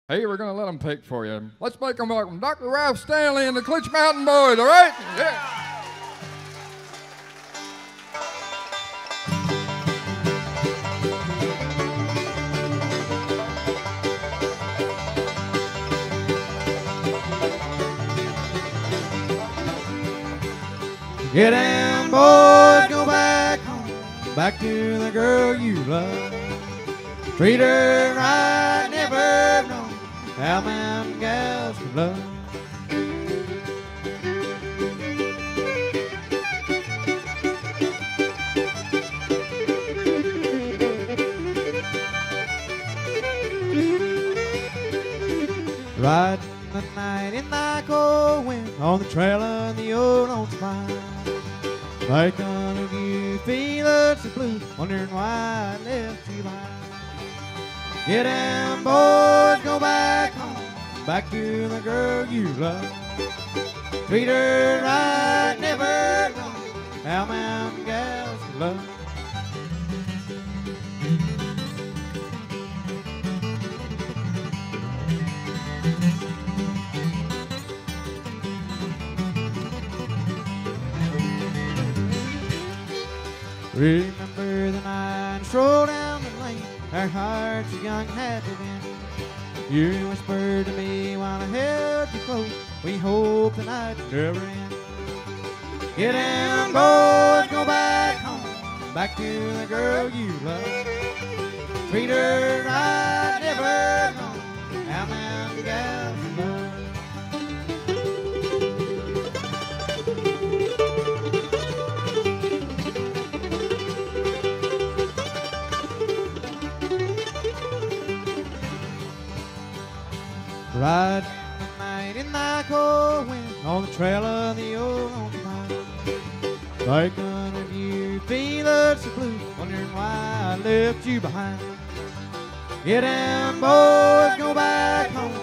Hey, we're going to let them pick for you. Let's make them welcome Dr. Ralph Stanley and the Clinch Mountain Boys, all right? Yeah. Get down, boys, go back home, back to the girl you love. Treat her right, never known how mountain gals can love. Riding the night in the cold wind on the trail of the old Lonesome River. Like none of you feeling so blue, wondering why I left you behind. Get down, boys, go back home, back to the girl you love. Treat her right, never know how mountain gals can love. Remember the night, stroll down the lane, our hearts are young and happy then. You whispered to me while I held you close, we hope the night will never end. Get down, boys, go back home, back to the girl you love. Treat her right, never know how mountain gals can love. Riding the night in the cold wind on the trail of the old Lonesome River. Like none of you feeling so blue, wondering why I left you behind. Get down, boys, go back home,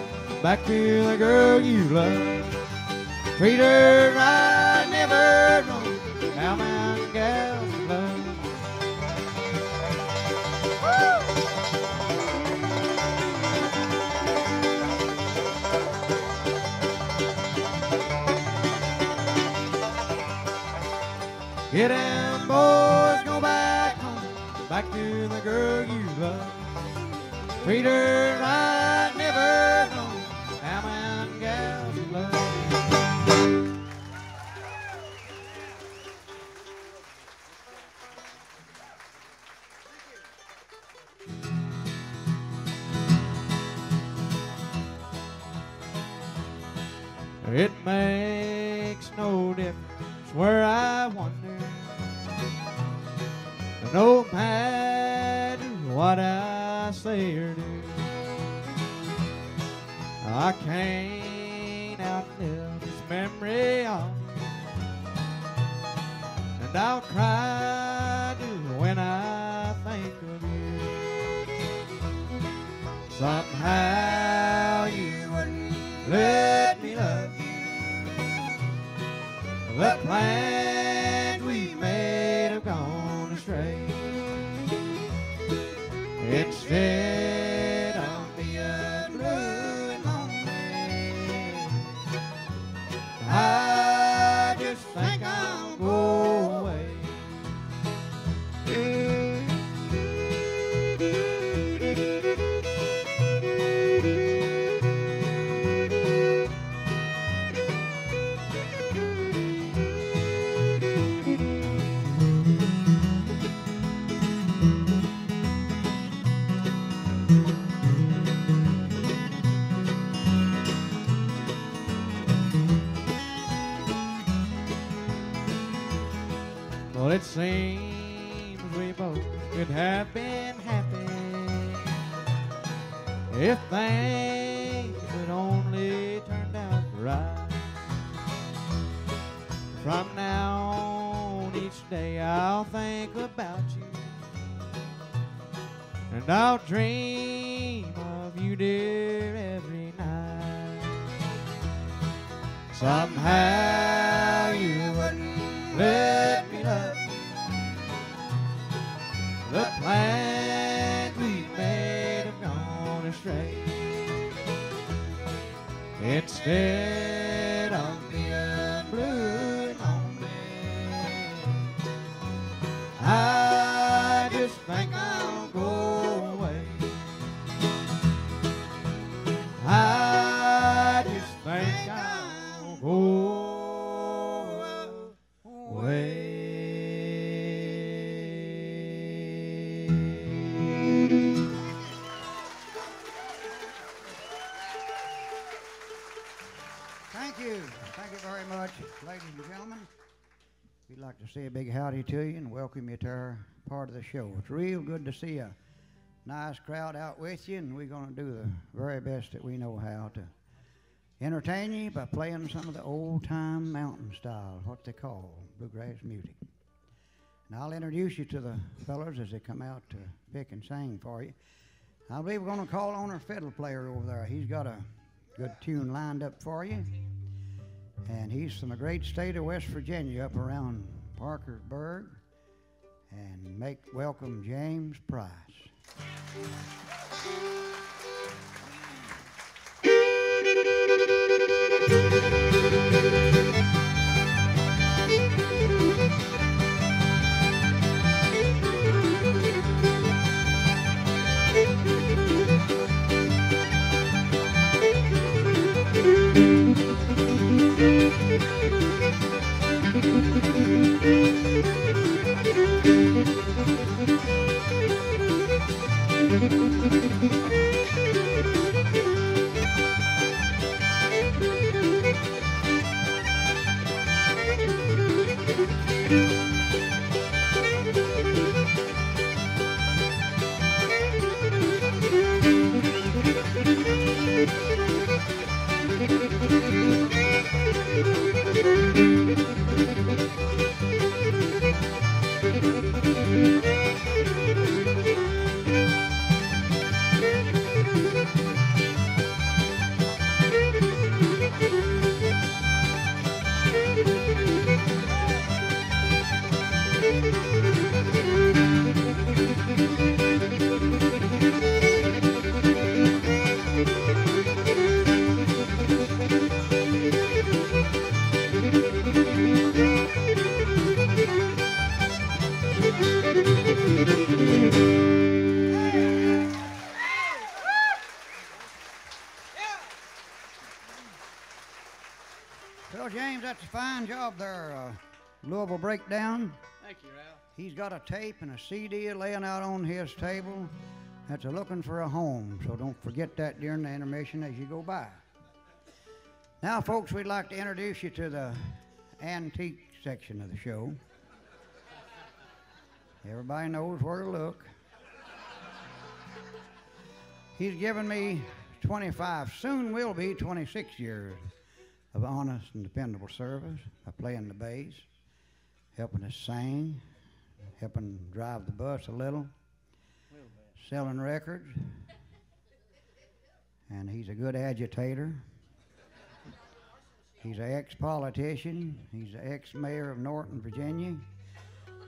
back to the girl you love. Treat her right, never know how mountain gals can love. Get down, boys, go back home, back to the girl you love. Treat her right, never know how mountain gals can love. It makes no difference where I wander. No matter what I say or do, I can't outlive this memory of you. And I'll cry too when I think of you. Somehow you wouldn't let me love you. The plans we made have gone astray. Instead of being blue and lonely, I just think I'll go away. Well, it seems we both could have been happy if things had only turned out right. From now on, each day I'll think about you, and I'll dream of you, dear, every night. Somehow you wouldn't let me love you. The plans we made have gone astray. instead of being blue and lonely. I just think I'll go away. I just think I'll go away. Thank you. Thank you very much, ladies and gentlemen. We'd like to say a big howdy to you and welcome you to our part of the show. It's real good to see a nice crowd out with you, and we're going to do the very best that we know how to entertain you by playing some of the old-time mountain style, what they call bluegrass music. And I'll introduce you to the fellows as they come out to pick and sing for you. I believe we're going to call on our fiddle player over there. He's got a good tune lined up for you. And he's from the great state of West Virginia up around Parkersburg. And make welcome James Price. Well, James, that's a fine job there, Louisville Breakdown. Thank you, Ralph. He's got a tape and a CD laying out on his table that's looking for a home, so don't forget that during the intermission as you go by. Now, folks, we'd like to introduce you to the antique section of the show. Everybody knows where to look. He's given me 25, soon will be 26 years of honest and dependable service by playing the bass, helping us sing, helping drive the bus a little, selling records, and he's a good agitator. He's an ex-politician. He's the ex-mayor of Norton, Virginia.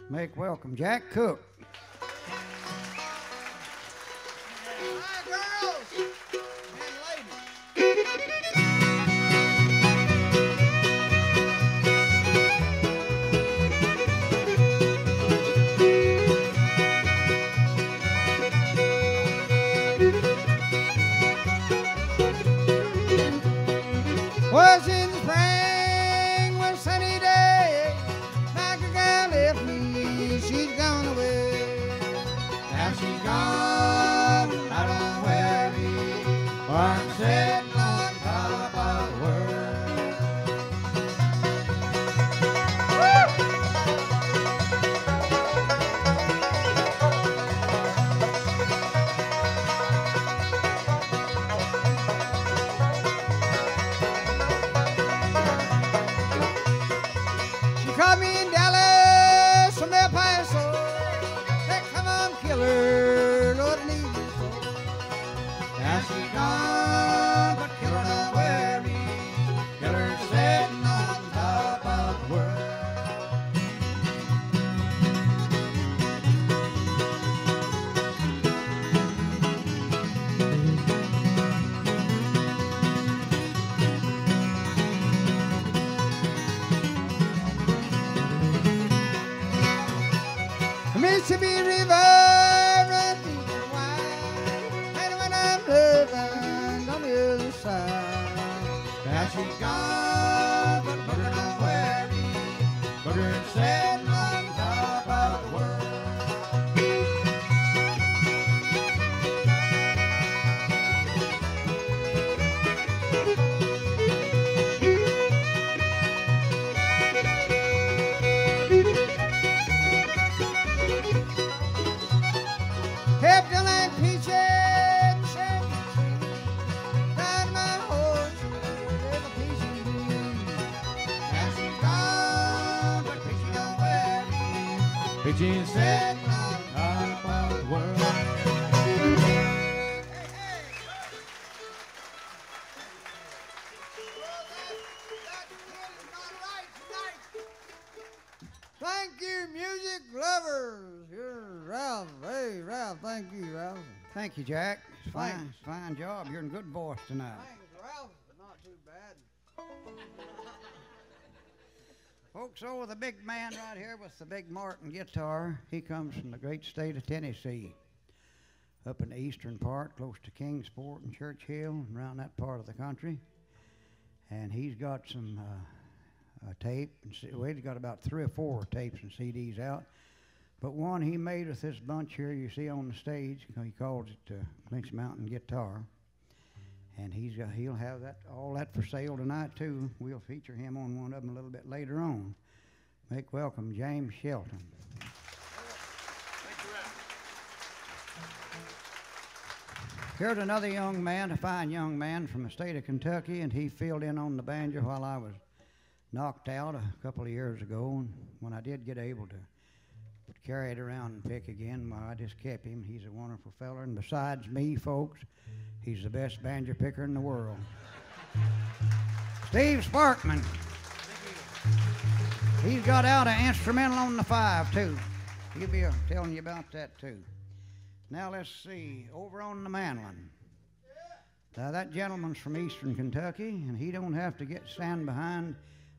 Make welcome Jack Cooke. Hi, girls and ladies. Was in the spring, one sunny day, like a girl left me, she's gone away. Now she's gone, I don't worry, for I'm sitting on top of the world. She caught me in Dallas from El Paso. Said, come on, killer, Lord, I need you so. Now she's gone, but Mississippi River runs deep and wide, and when I'm loving on the other side, now she's gone, but Booger don't worry. Booger is sitting on top of the world. Captain and peaches, shanty trees, down my horse, there's a piece of green. Now she's gone, but Peachy don't worry. Peachy is sitting on top of the world. Hey, hey! Well, that kid is not right tonight. Thank you, music lovers. You're Ralph. Hey, Ralph, thank you, Ralph. Thank you, Jack. Thanks. Fine job. You're in good voice tonight. Thanks, Ralph, but not too bad. Folks, over the big man right here with the big Martin guitar, he comes from the great state of Tennessee, up in the eastern part, close to Kingsport and Churchill, and around that part of the country. And he's got some tape, well, he's got about 3 or 4 tapes and CDs out. But one he made with this bunch here you see on the stage, he calls it Clinch Mountain Guitar. And he'll have all that for sale tonight too. We'll feature him on one of them a little bit later on. Make welcome James Shelton. Here's another young man, a fine young man from the state of Kentucky, and he filled in on the banjo while I was knocked out a couple of years ago. And when I did get able to carry it around and pick again, well, I just kept him. He's a wonderful feller, and besides me, folks, he's the best banjo picker in the world. Steve Sparkman. He's got out an instrumental on the 5 too. He'll be telling you about that too. Now let's see, over on the mandolin. Now that gentleman's from eastern Kentucky, and he don't have to stand behind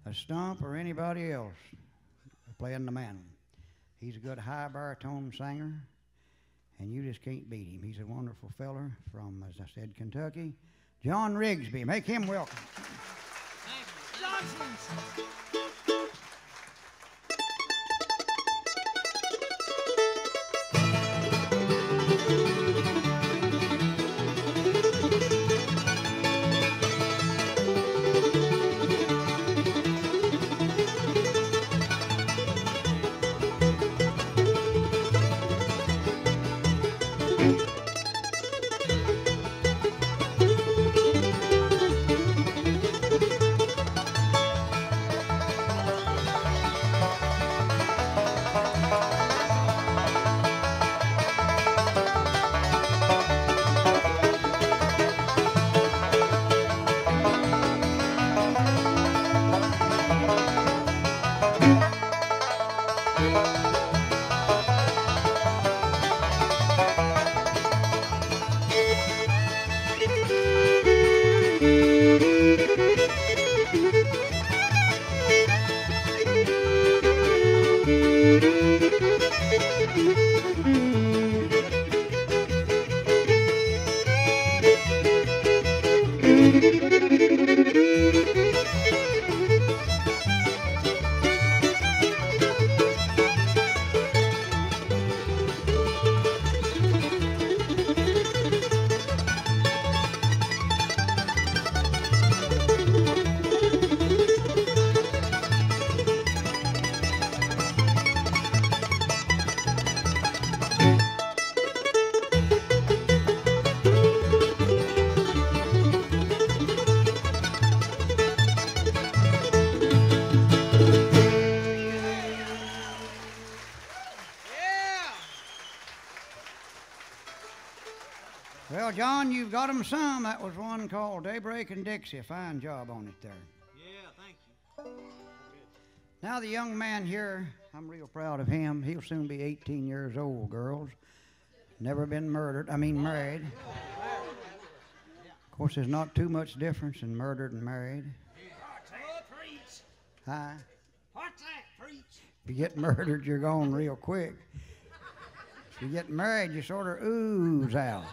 a stump or anybody else playing the mandolin. He's a good high baritone singer, and you just can't beat him. He's a wonderful feller from, as I said, Kentucky. John Rigsby. Make him welcome. Thank you. Johnson's. Well, John, you've got 'em some. That was one called Daybreak In Dixie. A fine job on it there. Yeah, thank you. Now, the young man here, I'm real proud of him. He'll soon be 18 years old, girls. Never been married. Of course, there's not too much difference in murdered and married. Preach. Huh? What's that, preach? If you get murdered, you're gone real quick. You get married, you sort of ooze out.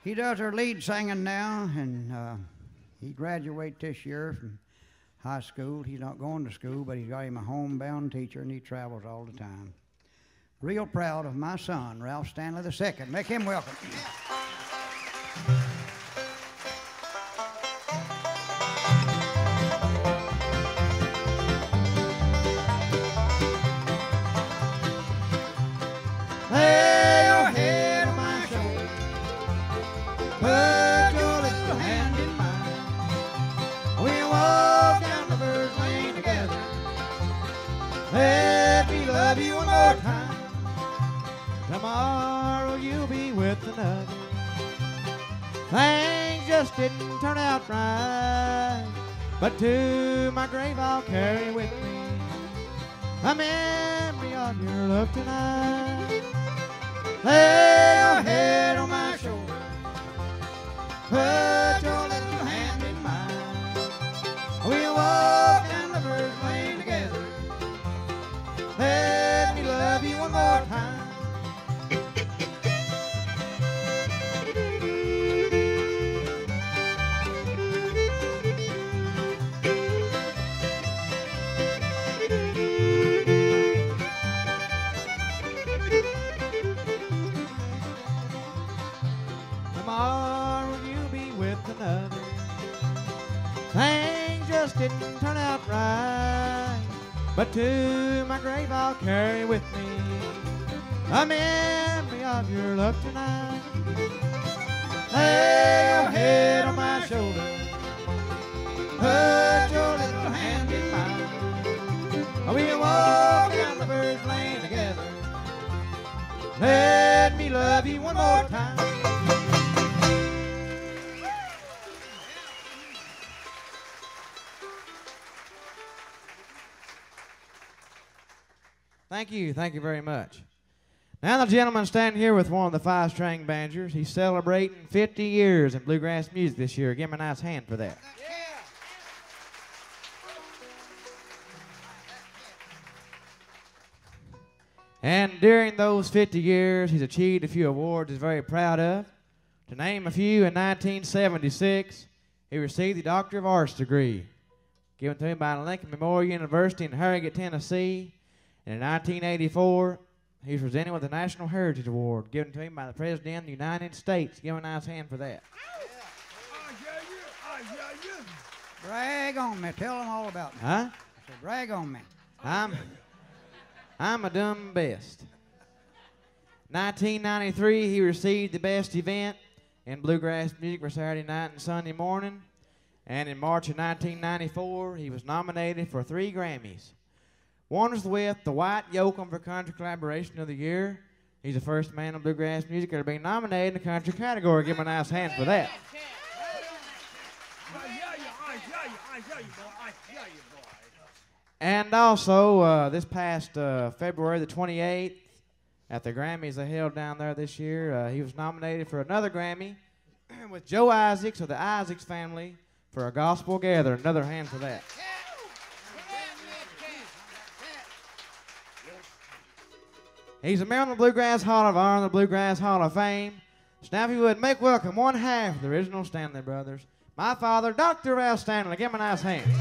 He does our lead singing now, and he graduated this year from high school. He's not going to school, but he's got him a homebound teacher, and he travels all the time. Real proud of my son, Ralph Stanley II. Make him welcome. Lay your head on my shoulder, put your little hand in mine. We'll walk down the first lane together. Let me love you one more time. Tomorrow you'll be with another. Things just didn't turn out right, but to my grave I'll carry with me a memory of your love tonight. Lay your head on my shoulder, put your little hand in mine. We'll walk down the first lane together. Let me love you one more time. Tomorrow you'll be with another. Things just didn't turn out right, but to my grave I'll carry with me a memory of your love tonight. Lay your head on my shoulder, put your little hand in mine. We'll walk down the first lane together. Let me love you one more time. Thank you very much. Now the gentleman standing here with one of the 5-string banjos. He's celebrating 50 years in bluegrass music this year. Give him a nice hand for that. And during those 50 years, he's achieved a few awards he's very proud of. To name a few, in 1976, he received the Doctor of Arts degree, given to him by Lincoln Memorial University in Harrogate, Tennessee. And in 1984, he was presented with the National Heritage Award, given to him by the President of the United States. Give him a nice hand for that. Brag on me. Tell them all about me. Huh? So brag on me. I'm a dumb best. 1993, he received the Best Event in Bluegrass Music for Saturday night and Sunday morning. And in March of 1994, he was nominated for 3 Grammys. One was with the White Yoakum for Country Collaboration of the Year. He's the first man in bluegrass music to be nominated in the country category. Give him a nice hand for that. And also, this past February the 28th, at the Grammys they held down there this year, he was nominated for another Grammy with Joe Isaacs of the Isaacs family for A Gospel Gather. Another hand for that. He's a member of the Bluegrass Hall of Honor, the Bluegrass Hall of Fame. So now if you would, make welcome one half of the original Stanley brothers. My father, Dr. Ralph Stanley. Give him a nice hand.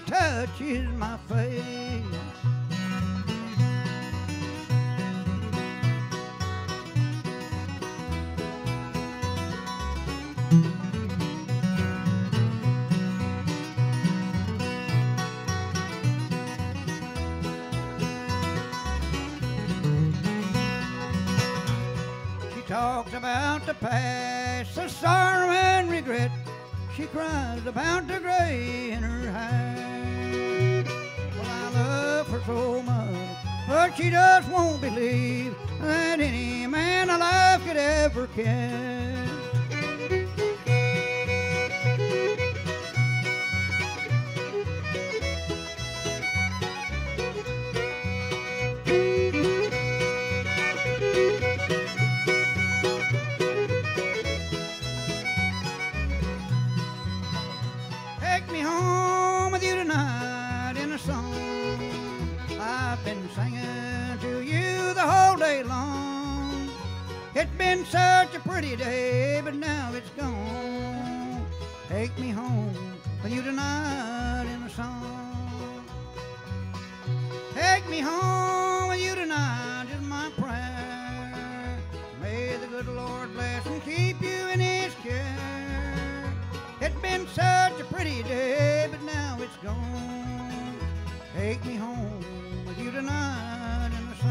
touches my face. Talks about the past, the sorrow and regret. She cries about the gray in her hair. Well, I love her so much, but she just won't believe that any man alive could ever care. It's been such a pretty day, but now it's gone. Take me home with you tonight in a song. Take me home with you tonight is my prayer. May the good Lord bless and keep you in his care. It's been such a pretty day, but now it's gone. Take me home with you tonight in a song.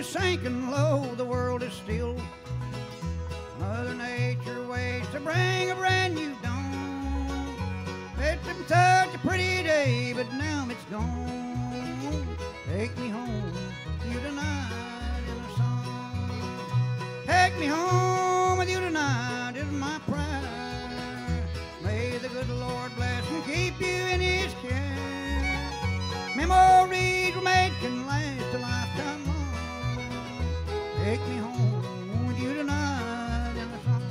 Sinking low, the world is still. Mother Nature waits to bring a brand new dawn. It's been such a pretty day, but now it's gone. Take me home, you tonight in a song. Take me home with you tonight is my prayer. May the good Lord bless and keep you in his care. Memories we made can last a lifetime long. Take me home with you tonight in the sun.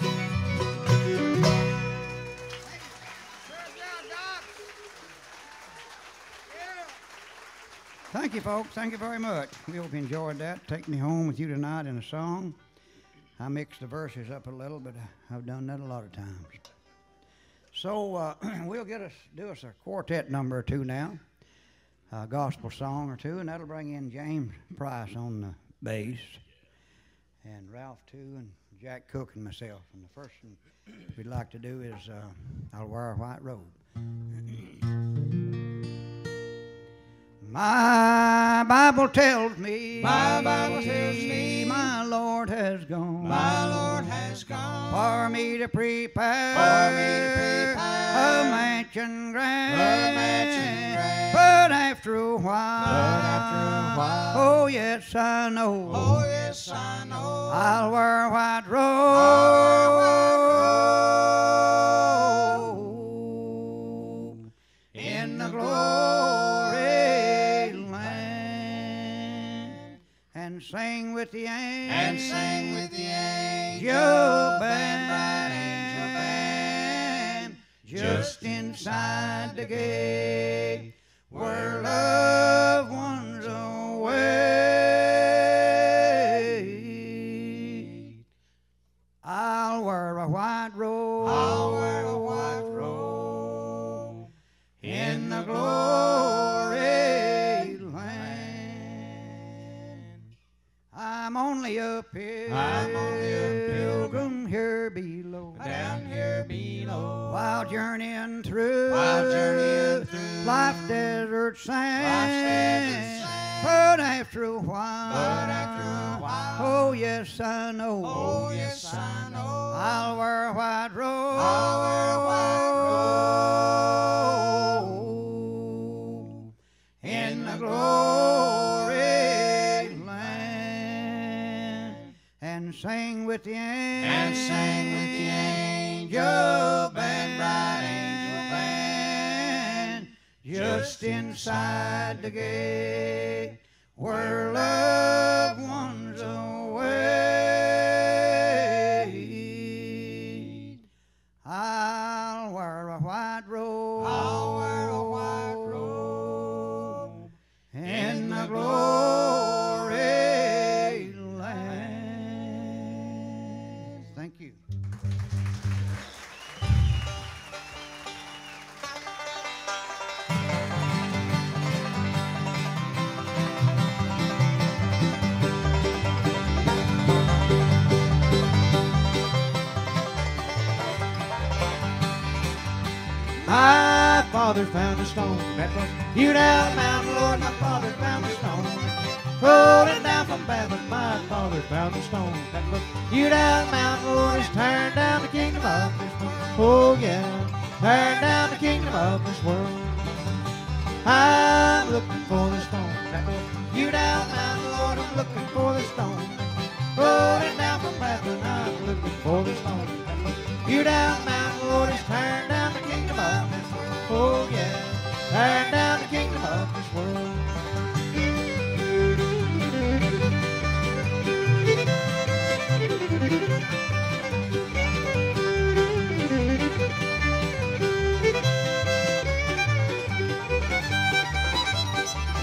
Thank you, folks. Thank you very much. We hope you enjoyed that. Take me home with you tonight in a song. I mixed the verses up a little, but I've done that a lot of times. So we'll do us a quartet number or two now, a gospel song or two, and that'll bring in James Price on the bass, and Ralph too, and Jack Cooke and myself. And the first one we'd like to do is I'll Wear a White Robe. My Bible tells me, my Lord has gone, for me to prepare, a mansion grand, but after a while, oh yes I know, I'll wear a white robe in the glory land, and sing with the angels, band, just inside the gate where loved ones await. I'll wear a white robe, in the glory land. I'm only a pilgrim here below, down here below, while journeying through life's desert sand. But after a while, oh yes I know, I'll wear a white robe in the glory land, and sing with the angel band, bright angel band, just inside the gate where loved ones await. Thank you. My father found a stone that was hewed out of the mountain, Lord. My father found a stone rolling down from Babylon. My father found a stone that was hewed out of the mountain, Lord. It's turned down the kingdom of this world. Oh yeah, turned down the kingdom of this world. I'm looking for the stone that was hewed out of the mountain, Lord. I'm looking for the stone rolling down from Babylon. I'm looking for the stone that was hewed out of the mountain, Lord. It's turned down the kingdom of this world. Oh yeah, turn down the kingdom of this world.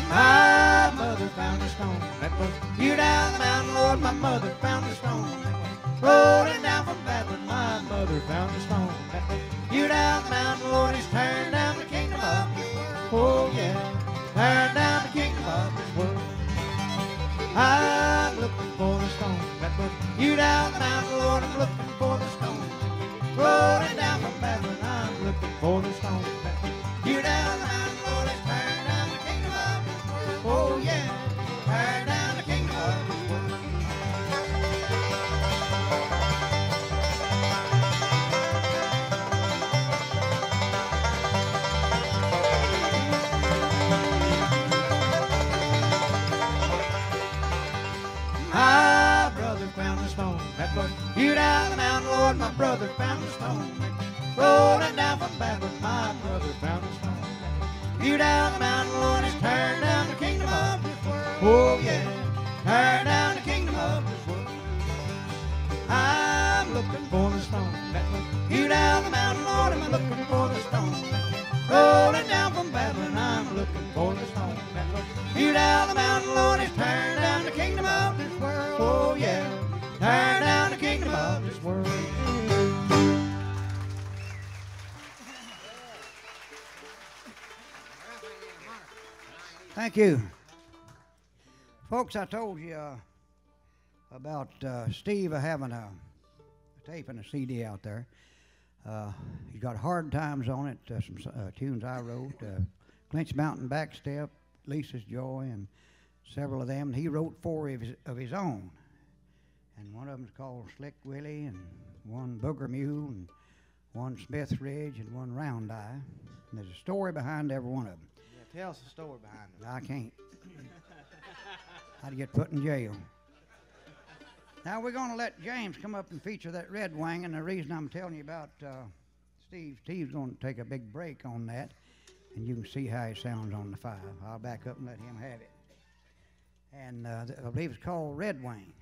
My mother found a stone that was hewed out of the mountain, Lord. My mother found a stone that was rolling down from Babylon. My mother found a stone that was hewed out of the mountain, Lord. He's turned down the kingdom of this world. Oh yeah, turned down the kingdom of this world. I'm looking for the stone that was hewed out of the mountain, Lord. I'm looking for the stone rolling down from Babylon. I'm looking for the stone that was hewed out of the mountain, Lord. He's turned down the kingdom of this world. Oh yeah, turned down the kingdom of this world. My brother found a stone that was hewed out of the mountain, Lord. My brother found a stone rolling down from Babylon. My brother found a stone hewed out of the mountain, Lord. He's turned down the kingdom of this world. Oh yeah, turned down the kingdom of this world. I'm looking for the stone that was hewed out of the mountain, Lord. I'm looking for the stone rolling down from Babylon. I'm looking for the stone that was hewed out of the mountain, Lord. He's turned down the kingdom of this world. Oh yeah, turned down the kingdom of this world. Thank you. Folks, I told you about Steve having a tape and a CD out there. He's got Hard Times on it, some tunes I wrote, Clinch Mountain Backstep, Lisa's Joy, and several of them. And he wrote 4 of his own. And one of them's called Slick Willie, and one Booger Mule, and one Smith Ridge, and one Round Eye. And there's a story behind every one of them. Yeah, tell us the story behind it. I can't. I'd get put in jail. Now we're going to let James come up and feature that Red Wing, and the reason I'm telling you about Steve's going to take a big break on that, and you can see how he sounds on the 5. I'll back up and let him have it. And I believe it's called Red Wing.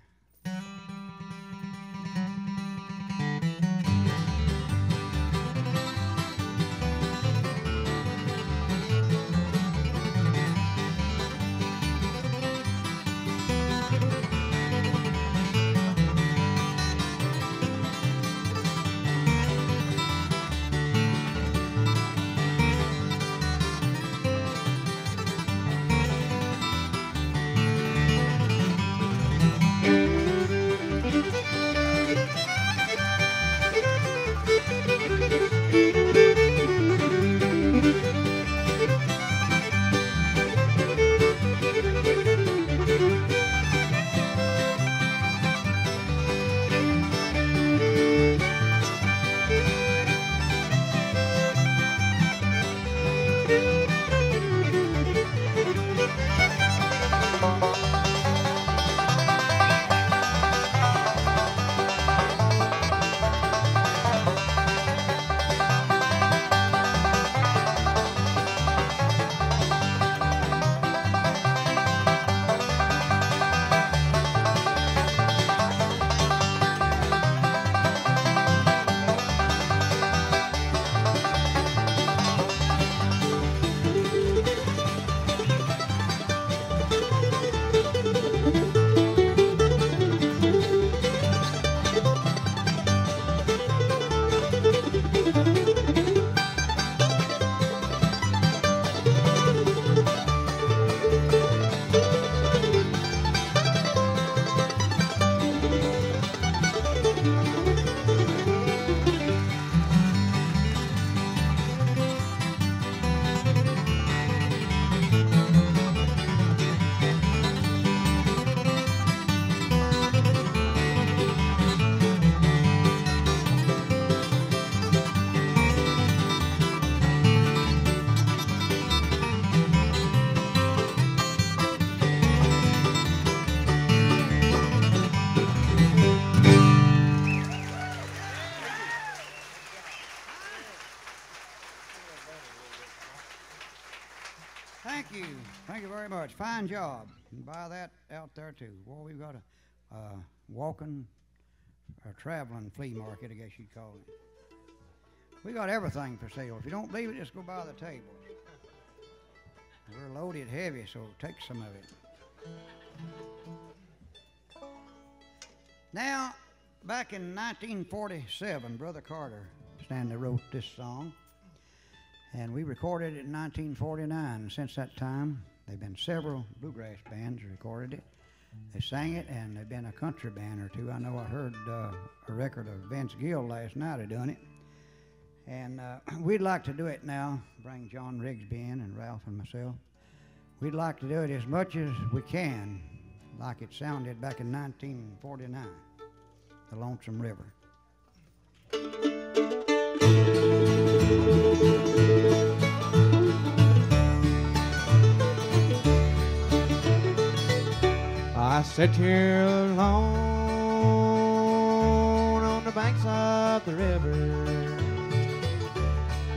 Thank you. Thank you very much. Fine job. And buy that out there, too. Well, we've got a walking or traveling flea market, I guess you'd call it. We got everything for sale. If you don't believe it, just go by the tables. We're loaded heavy, so take some of it. Now, back in 1947, Brother Carter, Stanley, wrote this song. And we recorded it in 1949. Since that time, there have been several bluegrass bands recorded it. They sang it, and there have been a country band or two. I know I heard a record of Vince Gill last night had done it. And we'd like to do it now, bring John Rigsby in and Ralph and myself. We'd like to do it as much as we can, like it sounded back in 1949, the Lonesome River. I sit here alone on the banks of the river.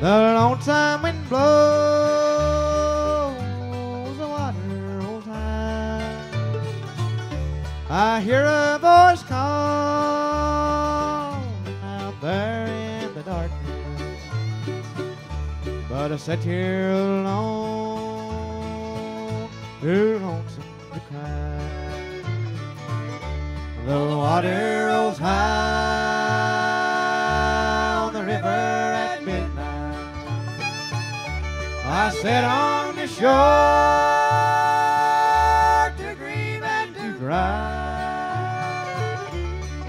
The lonesome wind blows, the water rolls high. I hear a voice calling out there in the darkness, but I sit here alone, too lonesome to cry. The water rolls high on the river at midnight. I sit on the shore to grieve and to cry.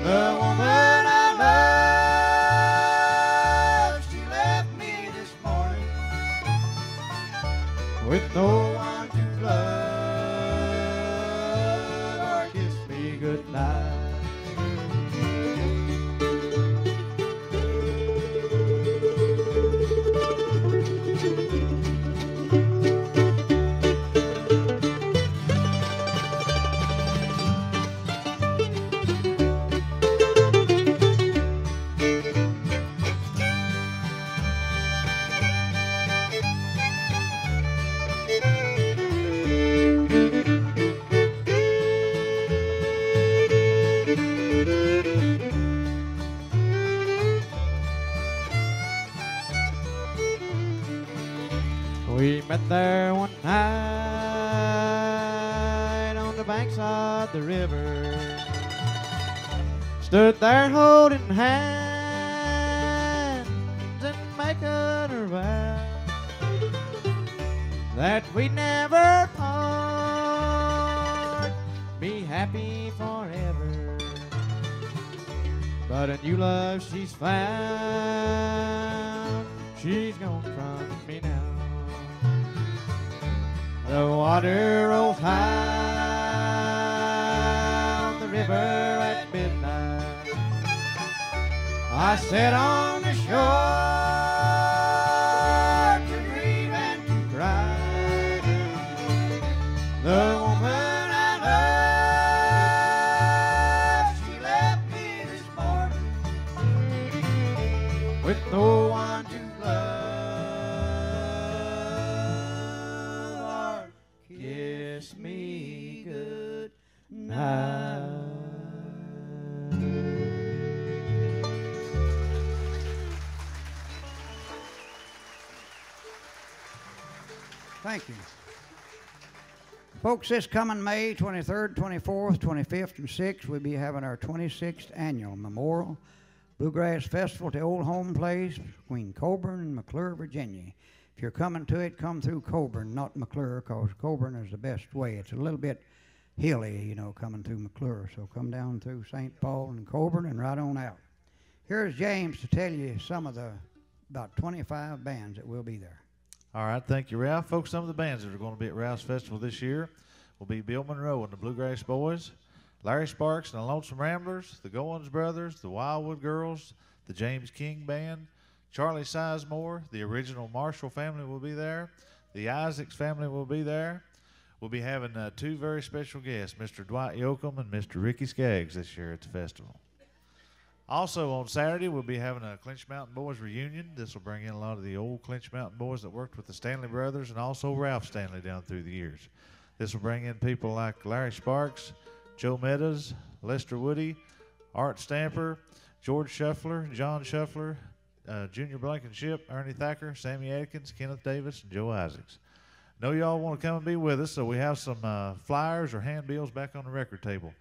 The woman I love, she left me this morning with no one to love or kiss me goodnight. We met there one night on the banks of the river. Stood there holding hands and making a vow that we'd never part, be happy forever. But a new love she's found, she's gone from me now. The water rolls high on the river at midnight. I sit on the shore to grieve and to cry. The woman I love, she left me this morning with no one to love. Kiss me good night. Thank you. Folks, this coming May 23rd, 24th, 25th, and 6th, we'll be having our 26th annual Memorial Bluegrass Festival at the Old Home Place between Coburn and McClure, Virginia. If you're coming to it, come through Coburn, not McClure, because Coburn is the best way. It's a little bit hilly, you know, coming through McClure. So come down through St. Paul and Coburn and right on out. Here's James to tell you some of the about 25 bands that will be there. All right, thank you, Ralph. Folks, some of the bands that are going to be at Ralph's Festival this year will be Bill Monroe and the Bluegrass Boys, Larry Sparks and the Lonesome Ramblers, the Goins Brothers, the Wildwood Girls, the James King Band, Charlie Sizemore, the original Marshall family will be there, the Isaacs family will be there. We'll be having two very special guests, Mr. Dwight Yoakam and Mr. Ricky Skaggs this year at the festival. Also on Saturday, we'll be having a Clinch Mountain Boys reunion. This will bring in a lot of the old Clinch Mountain Boys that worked with the Stanley brothers and also Ralph Stanley down through the years. This will bring in people like Larry Sparks, Joe Meadows, Lester Woody, Art Stamper, George Shuffler, John Shuffler, Junior Blankenship, Ernie Thacker, Sammy Adkins, Kenneth Davis, and Joe Isaacs. Know y'all want to come and be with us, so we have some flyers or handbills back on the record table.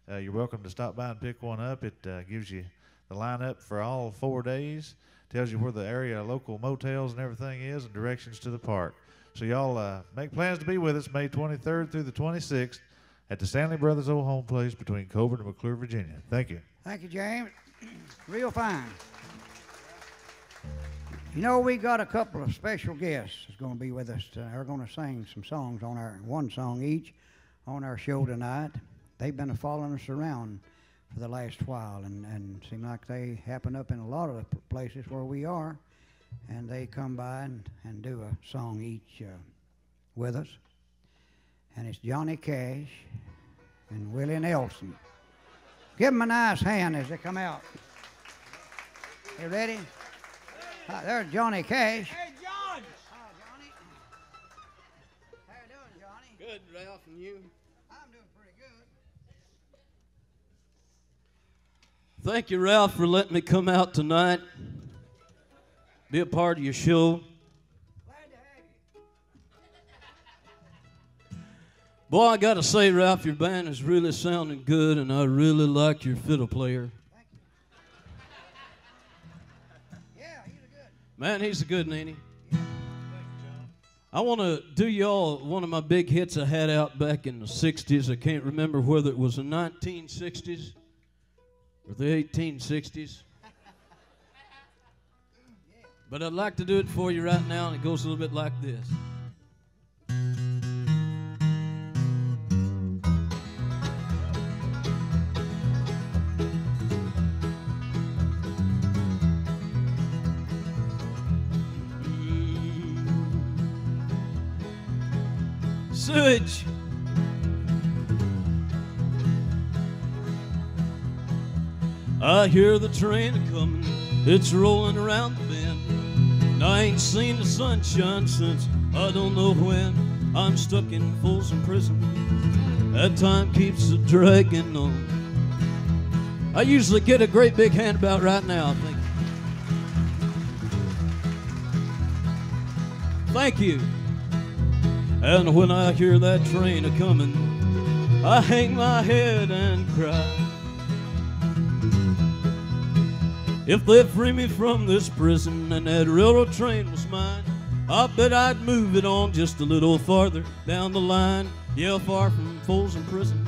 You're welcome to stop by and pick one up. It gives you the lineup for all 4 days, tells you where the area local motels and everything is, and directions to the park. So y'all make plans to be with us May 23rd through the 26th at the Stanley Brothers Old Home Place between Coburn and McClure, Virginia. Thank you. Thank you, James. Real fine. You know, we got a couple of special guests that's going to be with us. They're going to sing some songs on one song each on our show tonight. They've been following us around for the last while, and seem like they happen up in a lot of the places where we are, and they come by and do a song each with us. And it's Johnny Cash and Willie Nelson. Give them a nice hand as they come out. You ready? There's Johnny Cash. Hey, John! Hi, Johnny. How you doing, Johnny? Good, Ralph, and you? I'm doing pretty good. Thank you, Ralph, for letting me come out tonight, be a part of your show. Glad to have you. Boy, I got to say, Ralph, your band is really sounding good, and I really like your fiddle player. Thank you. Yeah, he's a good. Man, he's a good, ain't he? I want to do y'all one of my big hits I had out back in the 60s. I can't remember whether it was the 1960s or the 1860s. But I'd like to do it for you right now, and it goes a little bit like this. Sewage. I hear the train a-comin', it's rolling around the bend. And I ain't seen the sunshine since I don't know when. I'm stuck in Folsom Prison, that time keeps a-dragging on. I usually get a great big handabout right now, I think. Thank you. And when I hear that train a-comin', I hang my head and cry. If they free me from this prison and that railroad train was mine, I bet I'd move it on just a little farther down the line. Yeah, far from Folsom Prison,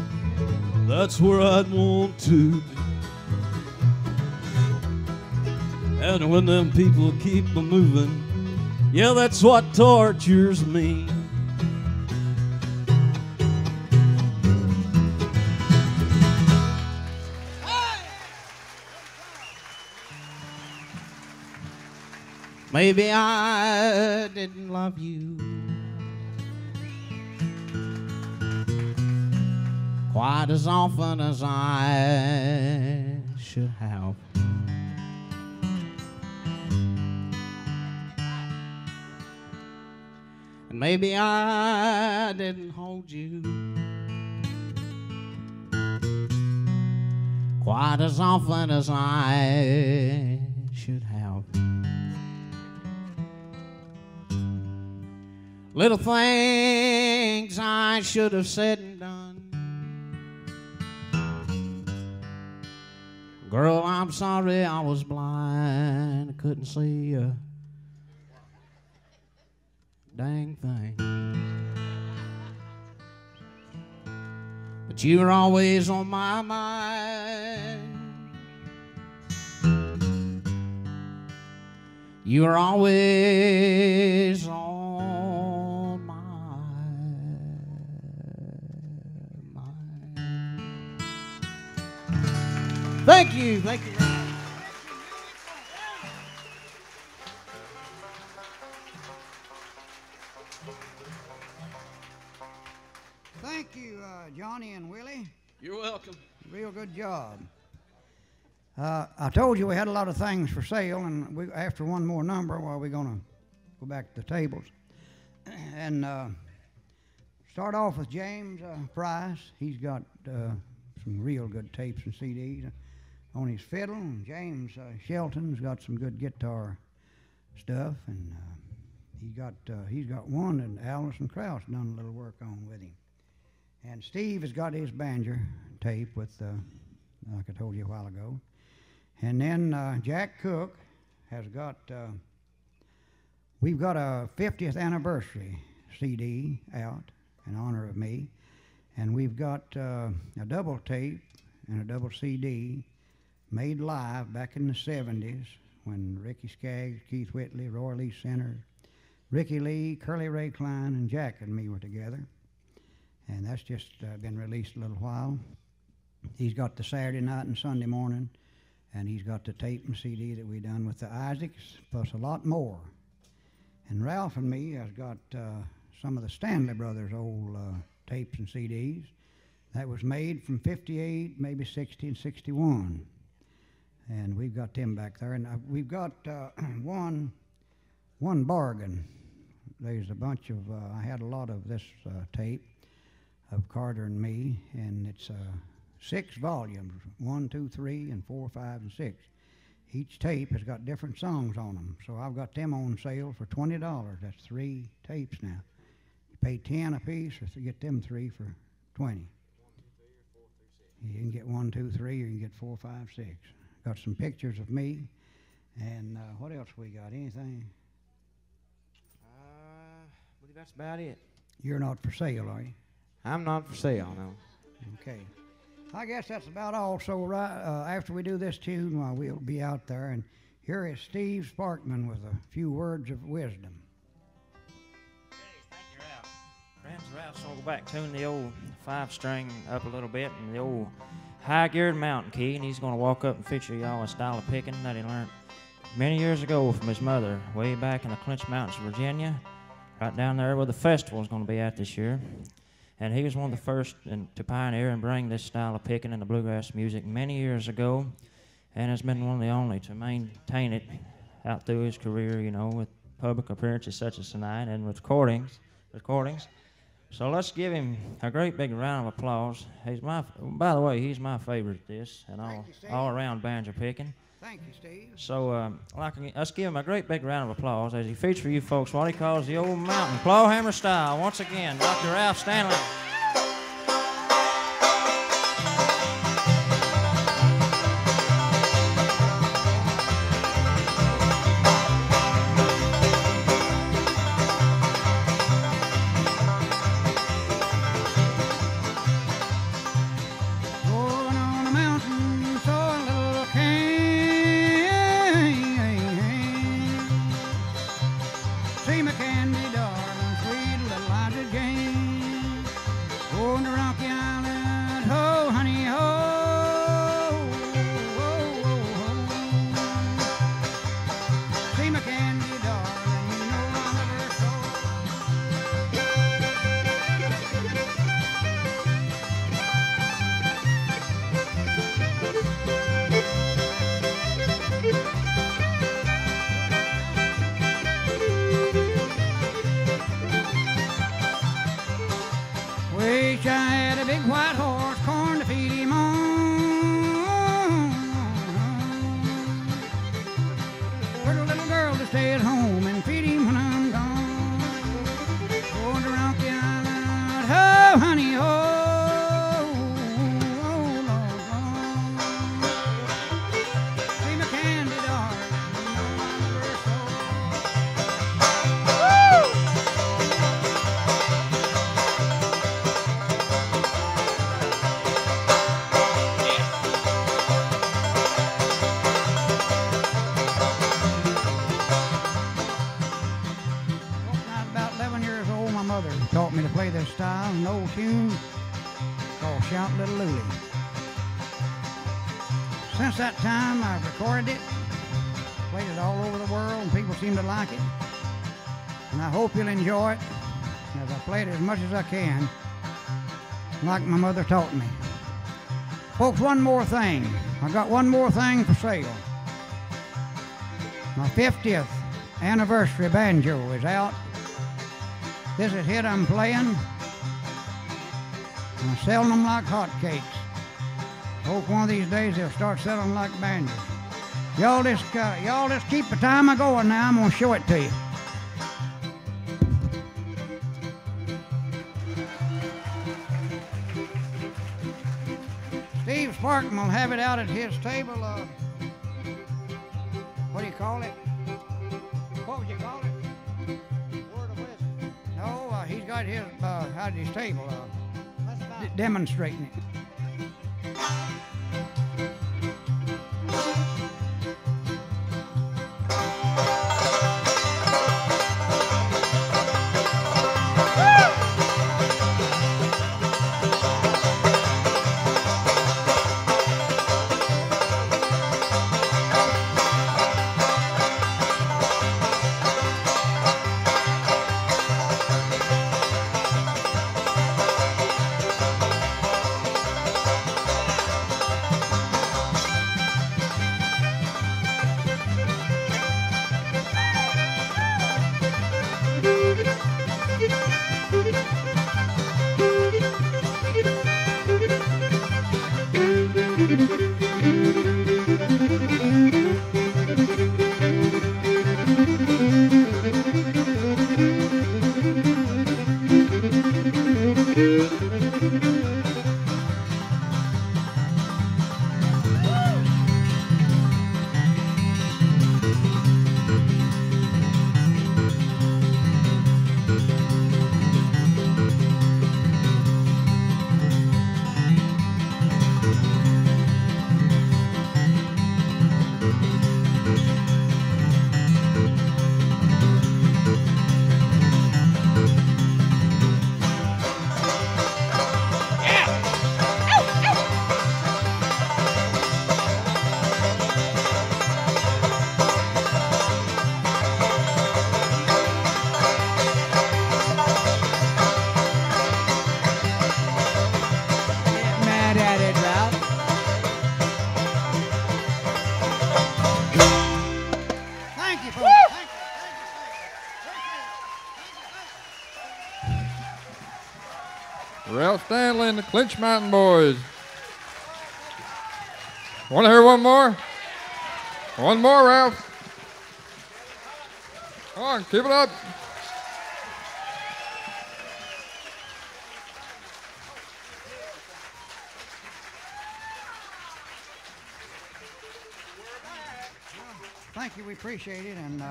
that's where I'd want to be. And when them people keep a-moving, yeah, that's what tortures me. Maybe I didn't love you quite as often as I should have. And maybe I didn't hold you quite as often as I should have. Little things I should have said and done. Girl, I'm sorry I was blind. I couldn't see a dang thing. But you were always on my mind. You were always on Thank you. Thank you. Thank you, Johnny and Willie. You're welcome. Real good job. I told you we had a lot of things for sale, and after one more number, we're going to go back to the tables. And start off with James Price. He's got some real good tapes and CDs on his fiddle. And James Shelton's got some good guitar stuff, and he's got one that Allison Krauss done a little work on with him. And Steve has got his banjo tape with, like I told you a while ago. And then Jack Cooke has got, we've got a 50th anniversary CD out in honor of me. And we've got a double tape and a double CD made live back in the 70s when Ricky Skaggs, Keith Whitley, Roy Lee Center, Ricky Lee, Curly Ray Klein, and Jack and me were together. And that's just been released a little while. He's got the Saturday night and Sunday morning, and he's got the tape and CD that we done with the Isaacs, plus a lot more. And Ralph and me has got some of the Stanley Brothers' old tapes and CDs. That was made from 58, maybe 60 and 61. And we've got them back there. And we've got one bargain. There's a bunch of, I had a lot of this tape of Carter and me, and it's 6 volumes, 1, 2, 3, and 4, 5, and 6. Each tape has got different songs on them, so I've got them on sale for $20. That's 3 tapes now. You pay 10 a piece, or you get them 3 for 20. You can get 1, 2, 3, or you can get 4, 5, 6. Got some pictures of me, and what else we got? Anything? I believe that's about it. You're not for sale, are you? I'm not for sale, no. Okay. I guess that's about all. So after we do this tune, we'll be out there. And here is Steve Sparkman with a few words of wisdom. Hey, thank you, Ralph. Friends, Ralph's going to go back, tune the old 5-string up a little bit and the old high-geared mountain key, and he's going to walk up and feature y'all a style of picking that he learned many years ago from his mother, way back in the Clinch Mountains, Virginia, right down there where the festival is going to be at this year. And he was one of the first to pioneer and bring this style of picking into bluegrass music many years ago, and has been one of the only to maintain it out through his career, you know, with public appearances such as tonight and with recordings. So let's give him a great big round of applause. By the way, he's my favorite at this, and all around banjo picking. Thank you, Steve. So let's give him a great big round of applause as he features for you folks what he calls the old mountain clawhammer style. Once again, Dr. Ralph Stanley. Wish I had a big white horse, corn to feed him on. For the little girl to stay at home and feed him when I'm gone. Going to Rocky Island, oh honey, oh Lord, Lord. See my candy darling, taught me to play this style, an old tune called Shout Little Luly. Since that time, I've recorded it, played it all over the world, and people seem to like it. And I hope you'll enjoy it, as I play it as much as I can, like my mother taught me. Folks, one more thing. I got one more thing for sale. My 50th anniversary banjo is out. This is it I'm playing. I'm selling them like hotcakes. Hope one of these days they'll start selling them like banjos. Y'all just keep the time going now. I'm gonna show it to you. Steve Sparkman will have it out at his table. What do you call it? What would you call it? Word of wisdom. No, he's got his out at his table, demonstrating it. Ralph Stanley and the Clinch Mountain Boys. Want to hear one more? One more, Ralph. Come on, keep it up. Thank you, we appreciate it, and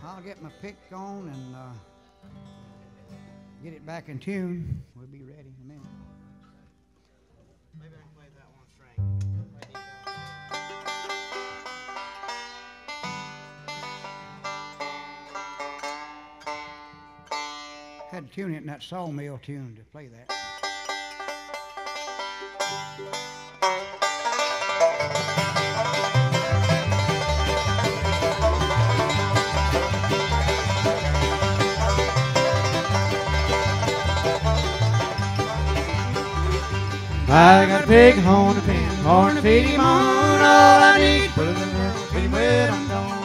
I'll get my pick on and get it back in tune. We'll be ready in a minute. Maybe I can play that one string. Had to tune it in that sawmill tune to play that. I got a pig on the pen, corn to feed him on. All I need, put it in the room, feed him when I'm gone.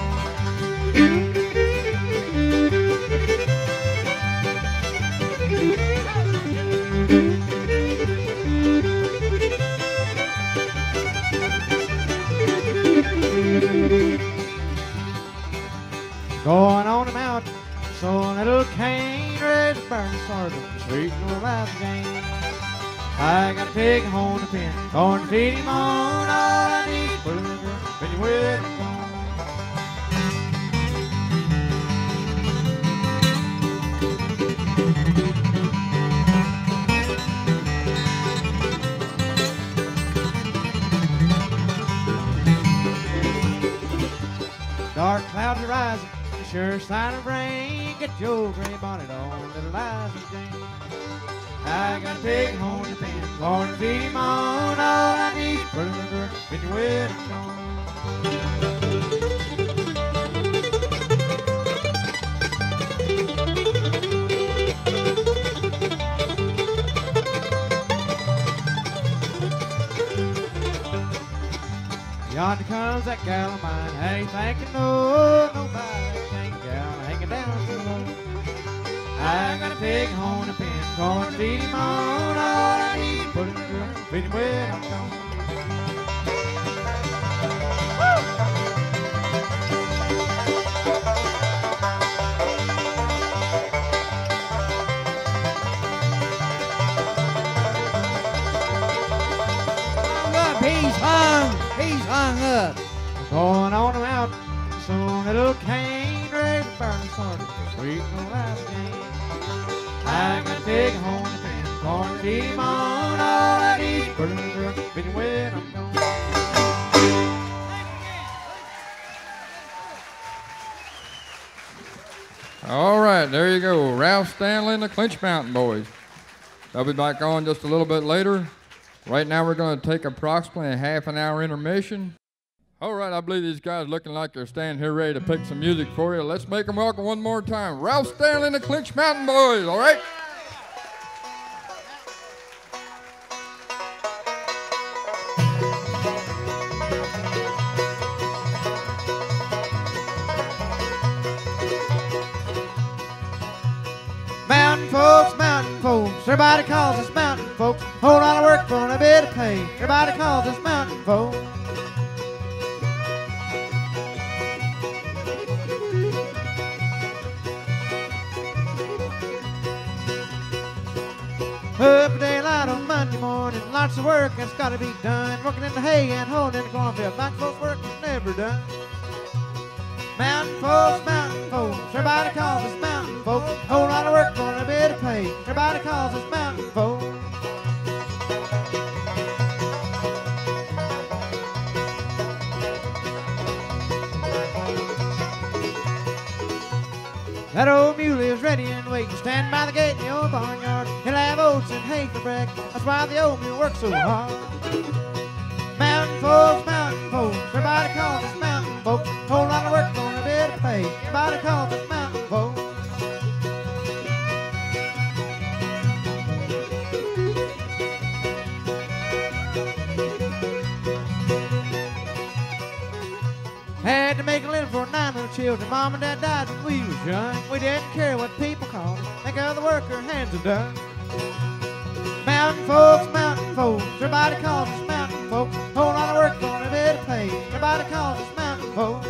Going on the mountain, so a little cane, ready to burn sergeant, sweet no life again. I got a pig on the pen, corn to feed him on. All I need, put it in the room, feed him when I'm gone. Dark clouds are rising, the sure sign of rain. Get your gray bonnet on, little Liza Jane. I got a pig on the pen, corn to feed him on. All I need, put it in the room, feed him when I'm gone. Yonder comes that gal of mine, and he thinking, no, nobody can't gal hanging down so low. I got a pig on a pin, gonna feed him on all I need. Put him through, feed him when I'm gone. He's hung up. Going on him out, soon a little cane ready to burn the sword. Sweet no last game. I got a pig on the pen, gonna feed him on all I need. Put him through, feed him when I'm gone. All right, there you go. Ralph Stanley and the Clinch Mountain Boys. They'll be back on just a little bit later. Right now we're going to take approximately a half an hour intermission. All right, I believe these guys looking like they're standing here ready to pick some music for you. Let's make them welcome one more time. Ralph Stanley and the Clinch Mountain Boys, all right? Mountain folks, everybody calls us mountain folks. Whole lot of work for a bit of pay. Everybody calls us mountain folks. Up daylight on Monday morning, lots of work that's got to be done. Working in the hay and holding in the cornfield. Mountain folks' work is never done. Mountain folks, everybody calls us mountain folks. Whole lot of work for a bit of pay. Everybody calls us mountain folks. That old mule is ready and waiting, stand by the gate in the old barnyard. He'll have oats and hay for breakfast. That's why the old mule works so hard. Mountain folks, everybody calls us mountain folks. Whole lot of work for a bit of pay. Everybody calls us mountain folks. Had to make a living for 9 little children. Mom and Dad died when we was young. We didn't care what people called us. Think of the work our hands have done. Mountain folks, everybody calls us mountain folks. Whole lot of work for a bit of pay. Everybody calls us mountain folks.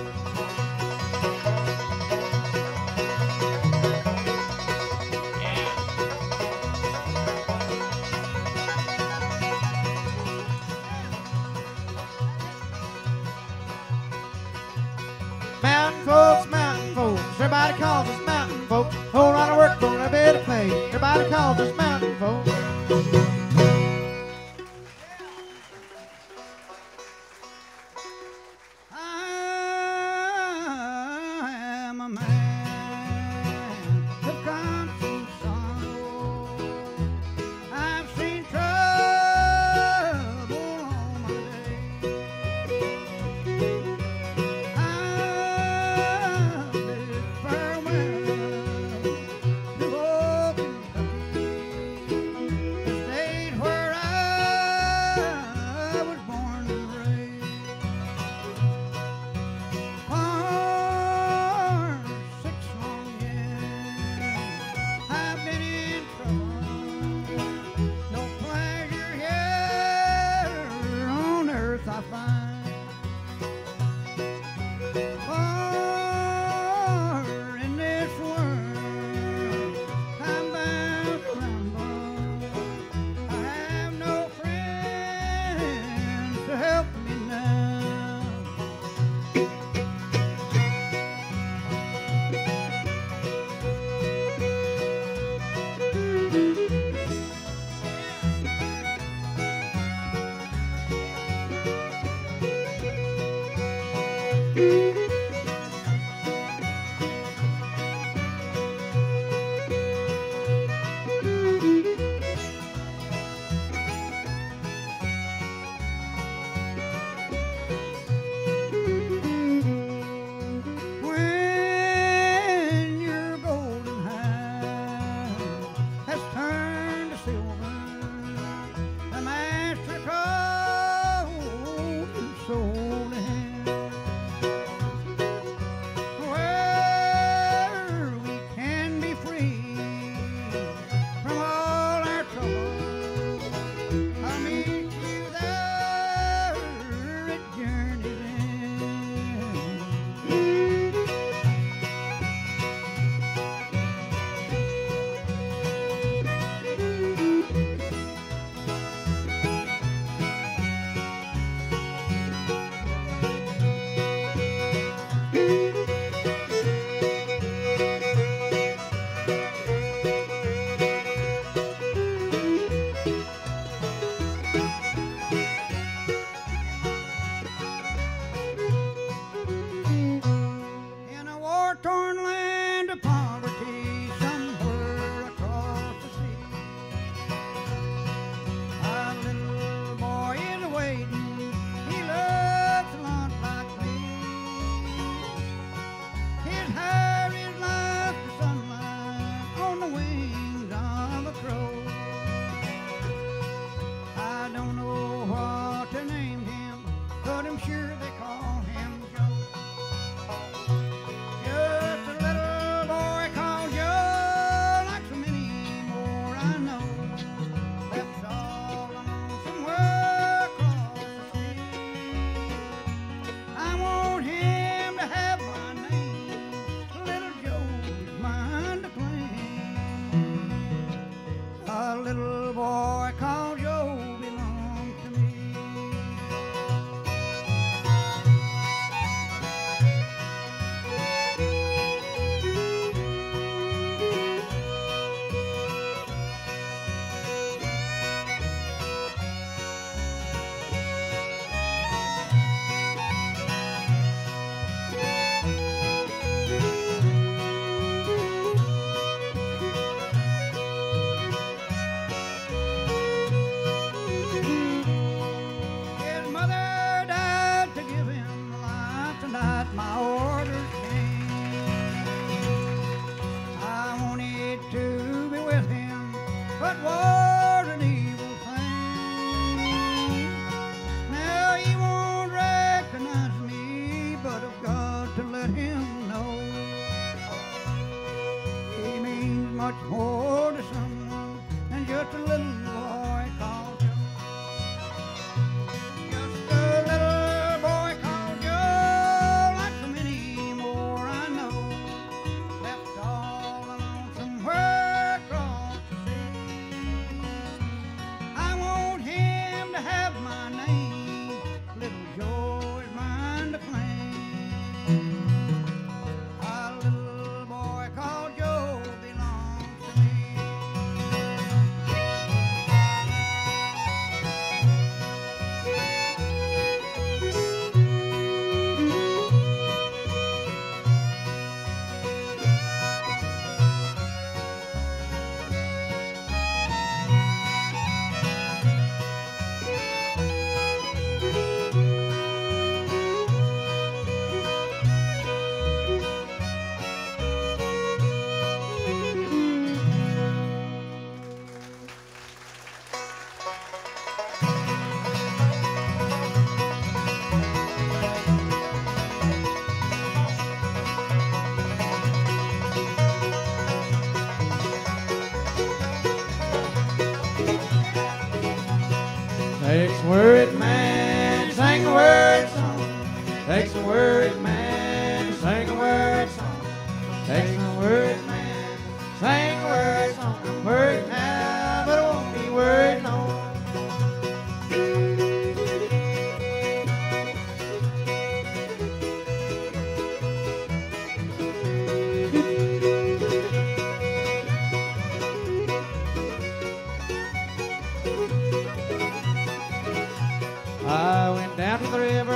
Mountain folks, everybody calls us mountain folks. Whole lot of work for a bit of pay. Everybody calls us mountain folks. soul worried man, sang a word song. Takes a worried man, sang a word song. Takes a worried man, sang a word song. I'm worried now, but I won't be worried no. I went down to the river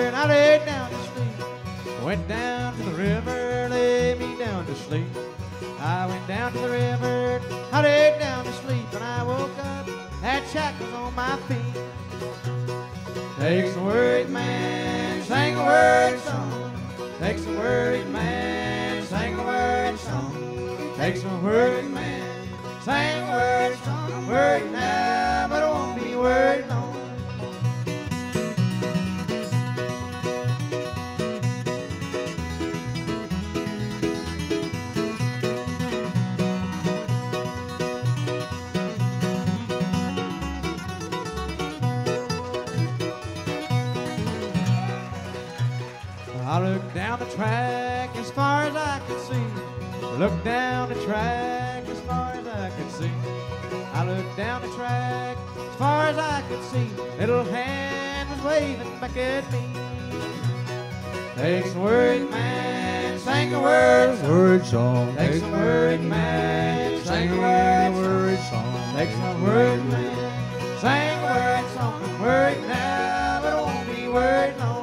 and I laid down to sleep. Went down to the river, laid me down to sleep. I went down to the river, I laid down to sleep. When I woke up, had shackles on my feet. Takes a worried man, sang a word song. Takes a worried man, sang a word song. Takes a worried man, sang a word song. I'm worried now, but I won't be worried no. I looked down the track as far as I could see. Looked down the track as far as I could see. I looked down the track as far as I could see. Little hand was waving back at me. Takes a worried man, sang a word song. Takes a worried man, sang a word song. Takes a worried man, sang a word song. I'm worried now, but I won't be worried no.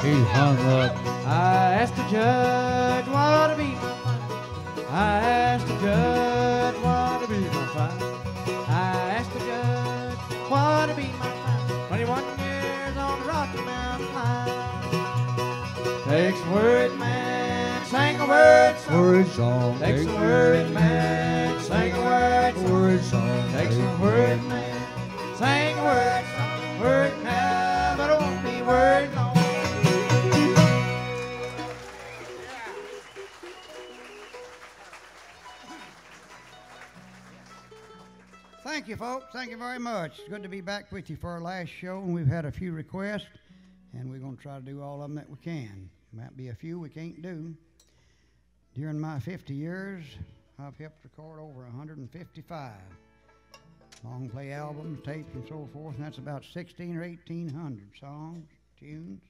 He hung up. I asked the judge what to be my fine. I asked the judge what to be my fine. I asked the judge what to be my fine. 21 years on the Rocky Mountain line. Takes a worried man, sang a word song. Takes a worried man, sang a word song. Takes a worried man, sang a word song. Worried now, but I won't be worried no. Thank you, folks. Thank you very much. It's good to be back with you for our last show, and we've had a few requests, and we're going to try to do all of them that we can. Might be a few we can't do. During my 50 years, I've helped record over 155 long play albums, tapes, and so forth, and that's about 1,600 or 1,800 songs, tunes,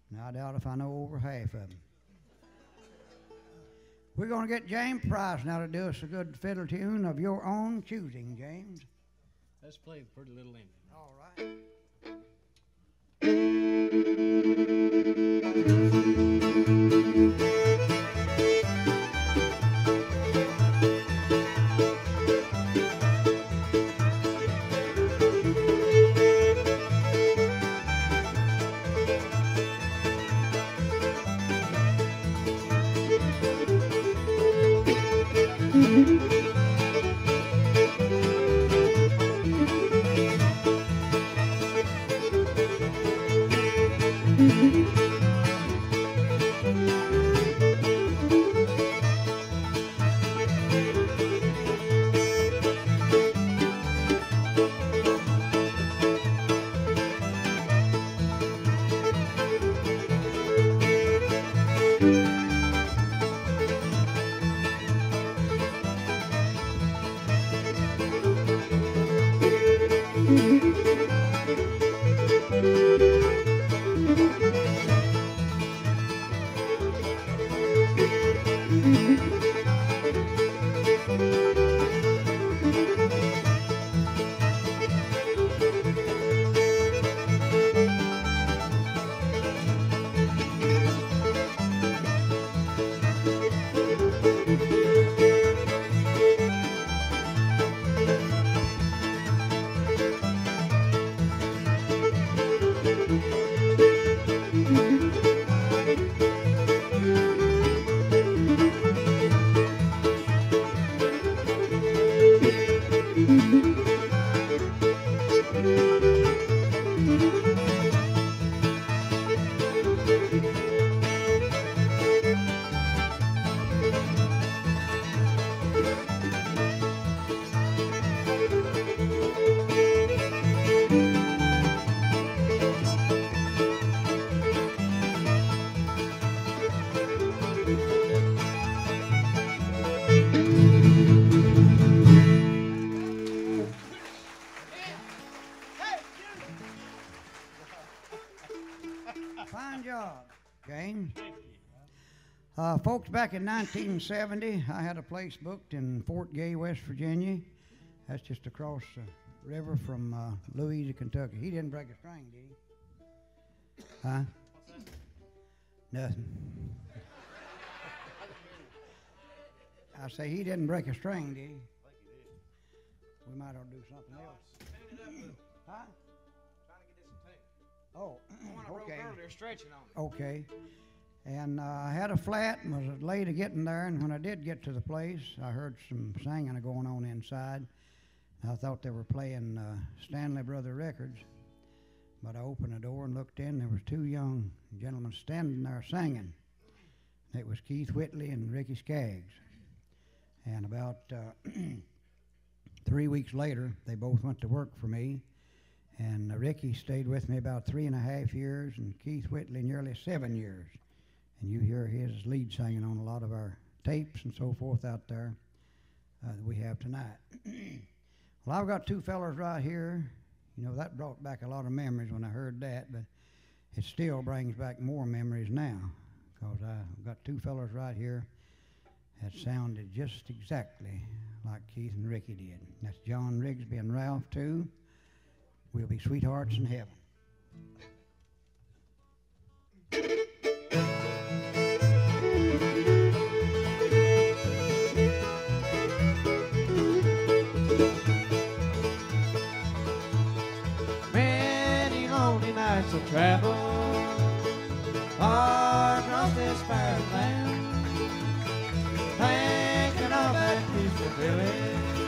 and I doubt if I know over half of them. We're going to get James Price now to do us a good fiddle tune of your own choosing, James. Let's play the Pretty Little Indian. All right. Fine job, James. Folks, back in 1970, I had a place booked in Fort Gay, West Virginia. That's just across the river from Louisville, Kentucky. He didn't break a string, did he? Huh? Nothing. I say he didn't break a string, did he? We might ought to do something else. Huh? Oh, okay. They're stretching on it. Okay. And I had a flat and was late getting there, and when I did get to the place, I heard some singing going on inside. I thought they were playing Stanley Brother records, but I opened the door and looked in. There was two young gentlemen standing there singing. It was Keith Whitley and Ricky Skaggs. And about 3 weeks later, they both went to work for me. And Ricky stayed with me about 3.5 years, and Keith Whitley nearly 7 years. And you hear his lead singing on a lot of our tapes and so forth out there that we have tonight. Well, I've got two fellows right here. You know, that brought back a lot of memories when I heard that, but it still brings back more memories now, because I've got two fellows right here that sounded just exactly like Keith and Ricky did. That's John Rigsby and Ralph, too. We'll be sweethearts in heaven. Many lonely nights of travel far across this fair land, thinking of that peaceful village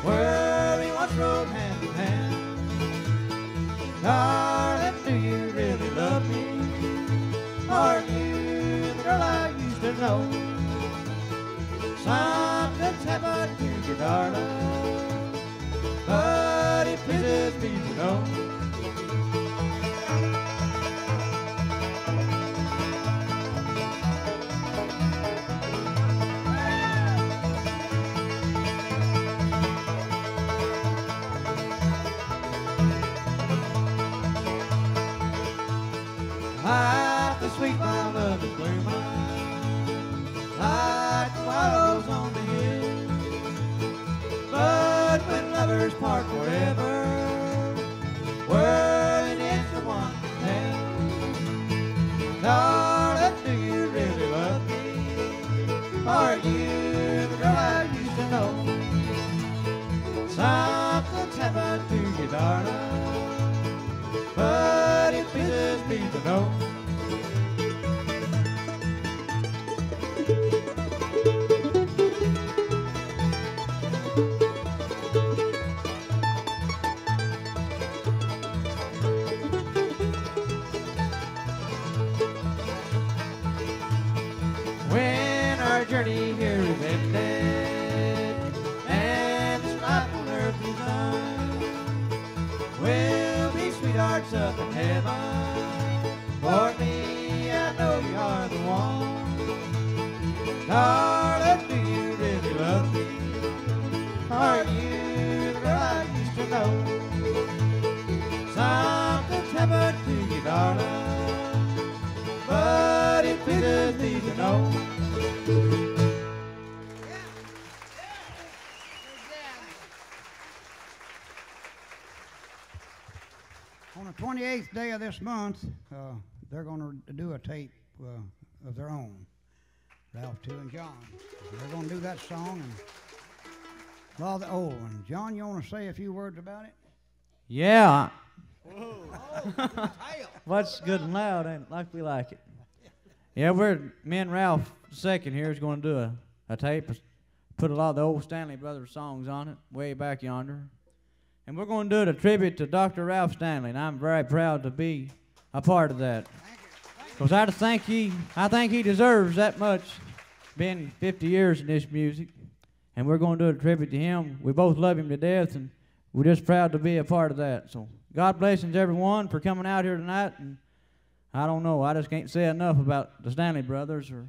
where we once rode hand in hand. Darling, do you really love me? Are you the girl I used to know? Something's happened to you, darling, but it pleases me to know. Like the sweet wild love is blooming, like the wild rose on the hill. But when lovers part forever, where it is the one to tell. Darling, do you really love me? Are you the girl I used to know? Something's happened to you, darling, but it pleases me to know. When our journey here is ended and this frightful earth is done, we'll be sweethearts up in heaven. For me, I know you are the one. Darling, do you really love me? Are you the girl I used to know? Something's happened to you, darling, but it pleases me to know. On the 28th day of this month, they're going to do a tape of their own, Ralph, too, and John. They're going to do that song and a lot of the old ones. John, you want to say a few words about it? Yeah. What's good and loud ain't like we like it. Yeah, me and Ralph II here is going to do a tape, put a lot of the old Stanley Brothers songs on it, way back yonder. And we're going to do it a tribute to Dr. Ralph Stanley, and I'm very proud to be a part of that. Because I think he deserves that much, being 50 years in this music. And we're going to do a tribute to him. We both love him to death, and we're just proud to be a part of that. So God blessings everyone for coming out here tonight. And I don't know, I just can't say enough about the Stanley Brothers or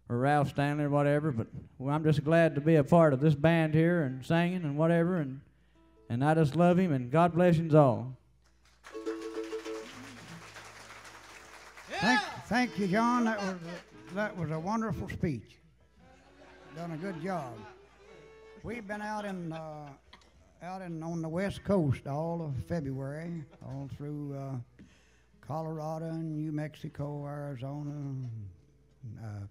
Ralph Stanley or whatever, but I'm just glad to be a part of this band here and singing and whatever, and I just love him, and God bless you all. Thank you, John. That was a wonderful speech. Done a good job. We've been out on the West Coast all of February, all through Colorado and New Mexico, Arizona,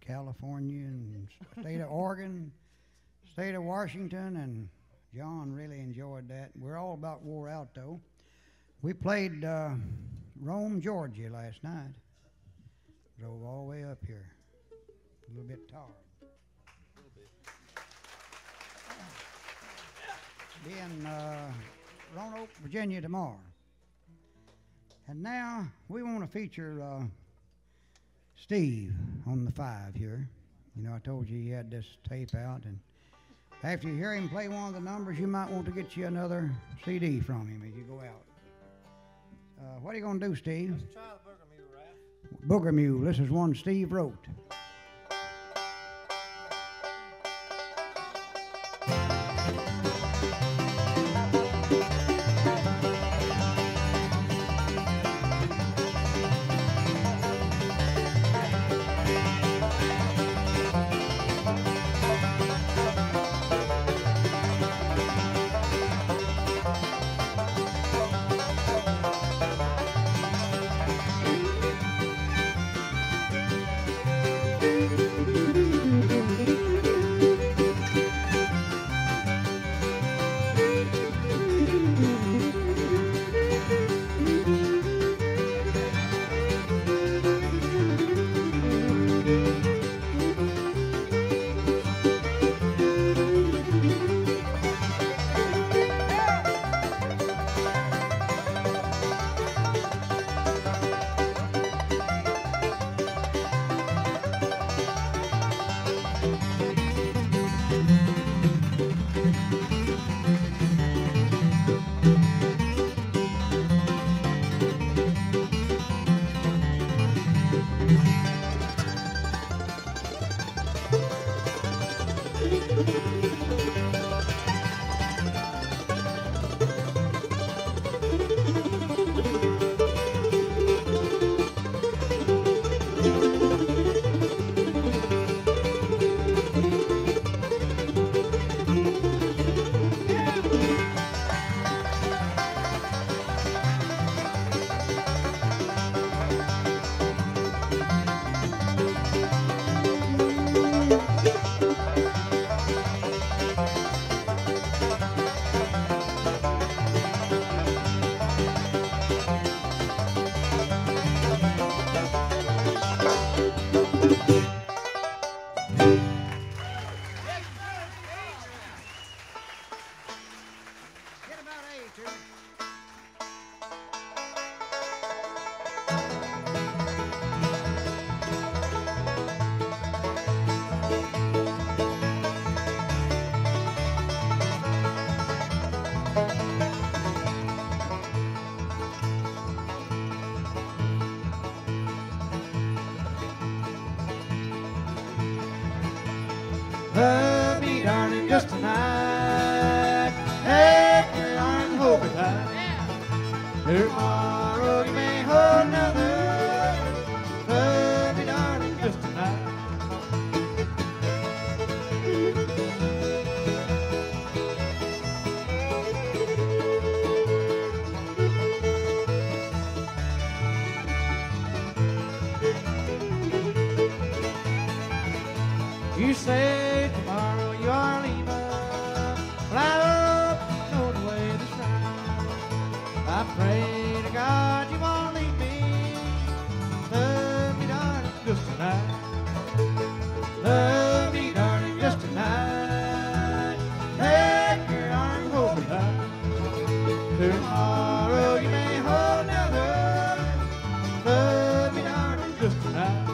California, and state of Oregon, state of Washington, and John really enjoyed that. We're all about wore out, though. We played Rome, Georgia last night. Drove all the way up here. A little bit tired. Be in Roanoke, Virginia tomorrow. And now we want to feature Steve on the 5 here. You know, I told you he had this tape out, and after you hear him play one of the numbers, you might want to get you another CD from him as you go out. What are you going to do, Steve? Let's try the Booger Mule, Ralph. Booger Mule. This is one Steve wrote. Love me, darling, just tonight. Take your arm and hold me tight. Tomorrow you may hold another. Love me, darling, just tonight. You say tomorrow you are leaving. Well, I hope you know the way this round. I pray to God you won't leave me. Love me, darling, just tonight. Love me, darling, just tonight. Take your arm and hold me tight. Tomorrow you may hold another. Love me, darling, just tonight.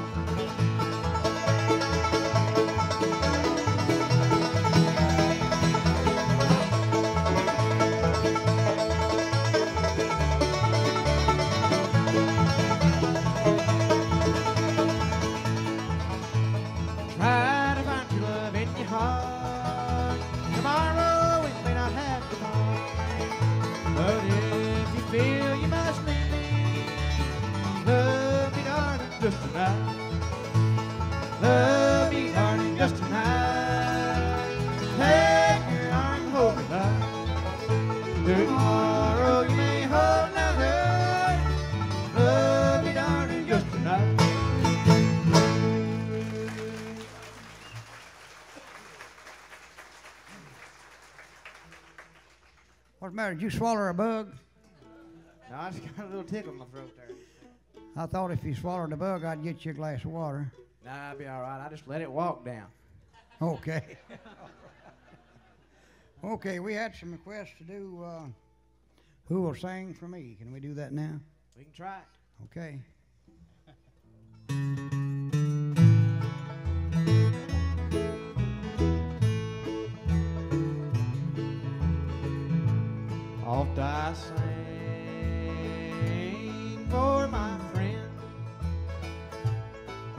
the matter? Did you swallow a bug? No, I just got a little tickle in my throat there. I thought if you swallowed a bug, I'd get you a glass of water. Nah, I'll be all right. I just let it walk down. Okay. Okay, we had some requests to do Who Will Sing for Me. Can we do that now? We can try it. Okay. Oft I sing for my friend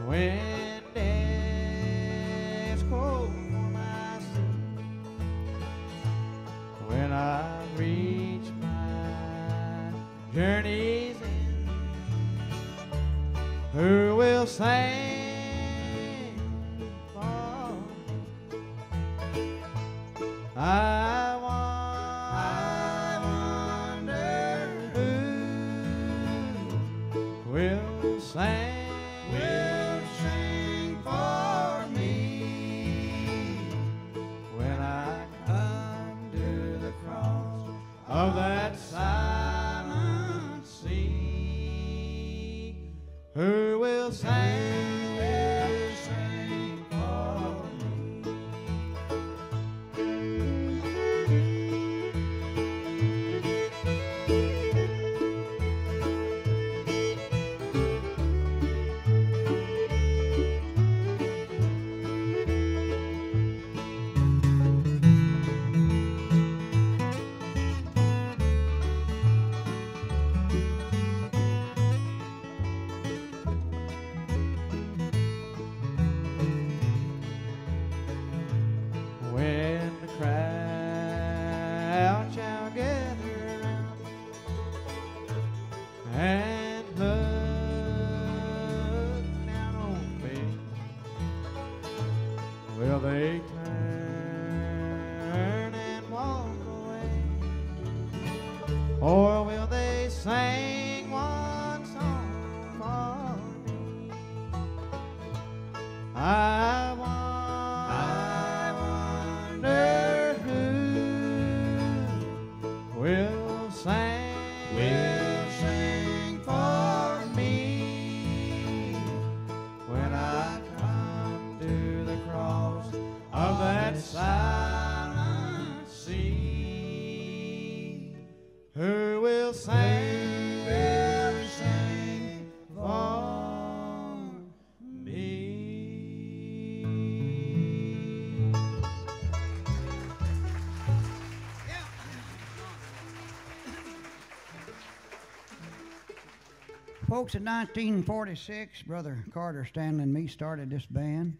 when death's cold I see, when I reach my journey's end, who will sing for me? I wonder who will sing for me when I come to the cross of that silent sea. Who will sing for me? When the crowd shall gather round and look down on me, will they turn and walk away, or will they sing one song for me? I wonder who will sing for me when I come to the cross of that silent sea. Who will sing for me? Folks, in 1946, Brother Carter Stanley and me started this band,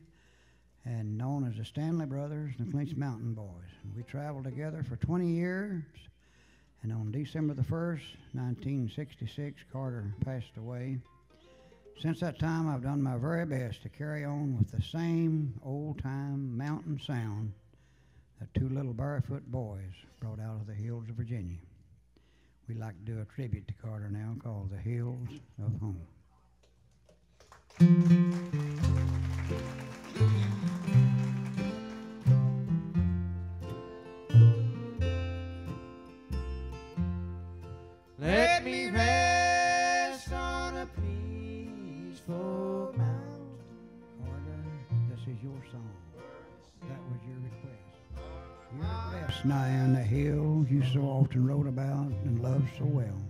and known as the Stanley Brothers and the Clinch Mountain Boys. And we traveled together for 20 years, and on December the 1st, 1966, Carter passed away. Since that time, I've done my very best to carry on with the same old-time mountain sound that two little barefoot boys brought out of the hills of Virginia. We'd like to do a tribute to Carter now called The Hills of Home. Let me rest on a peaceful mountain. Carter, this is your song. That was your request. Your rest nigh on the hills you so often wrote about and loved so well.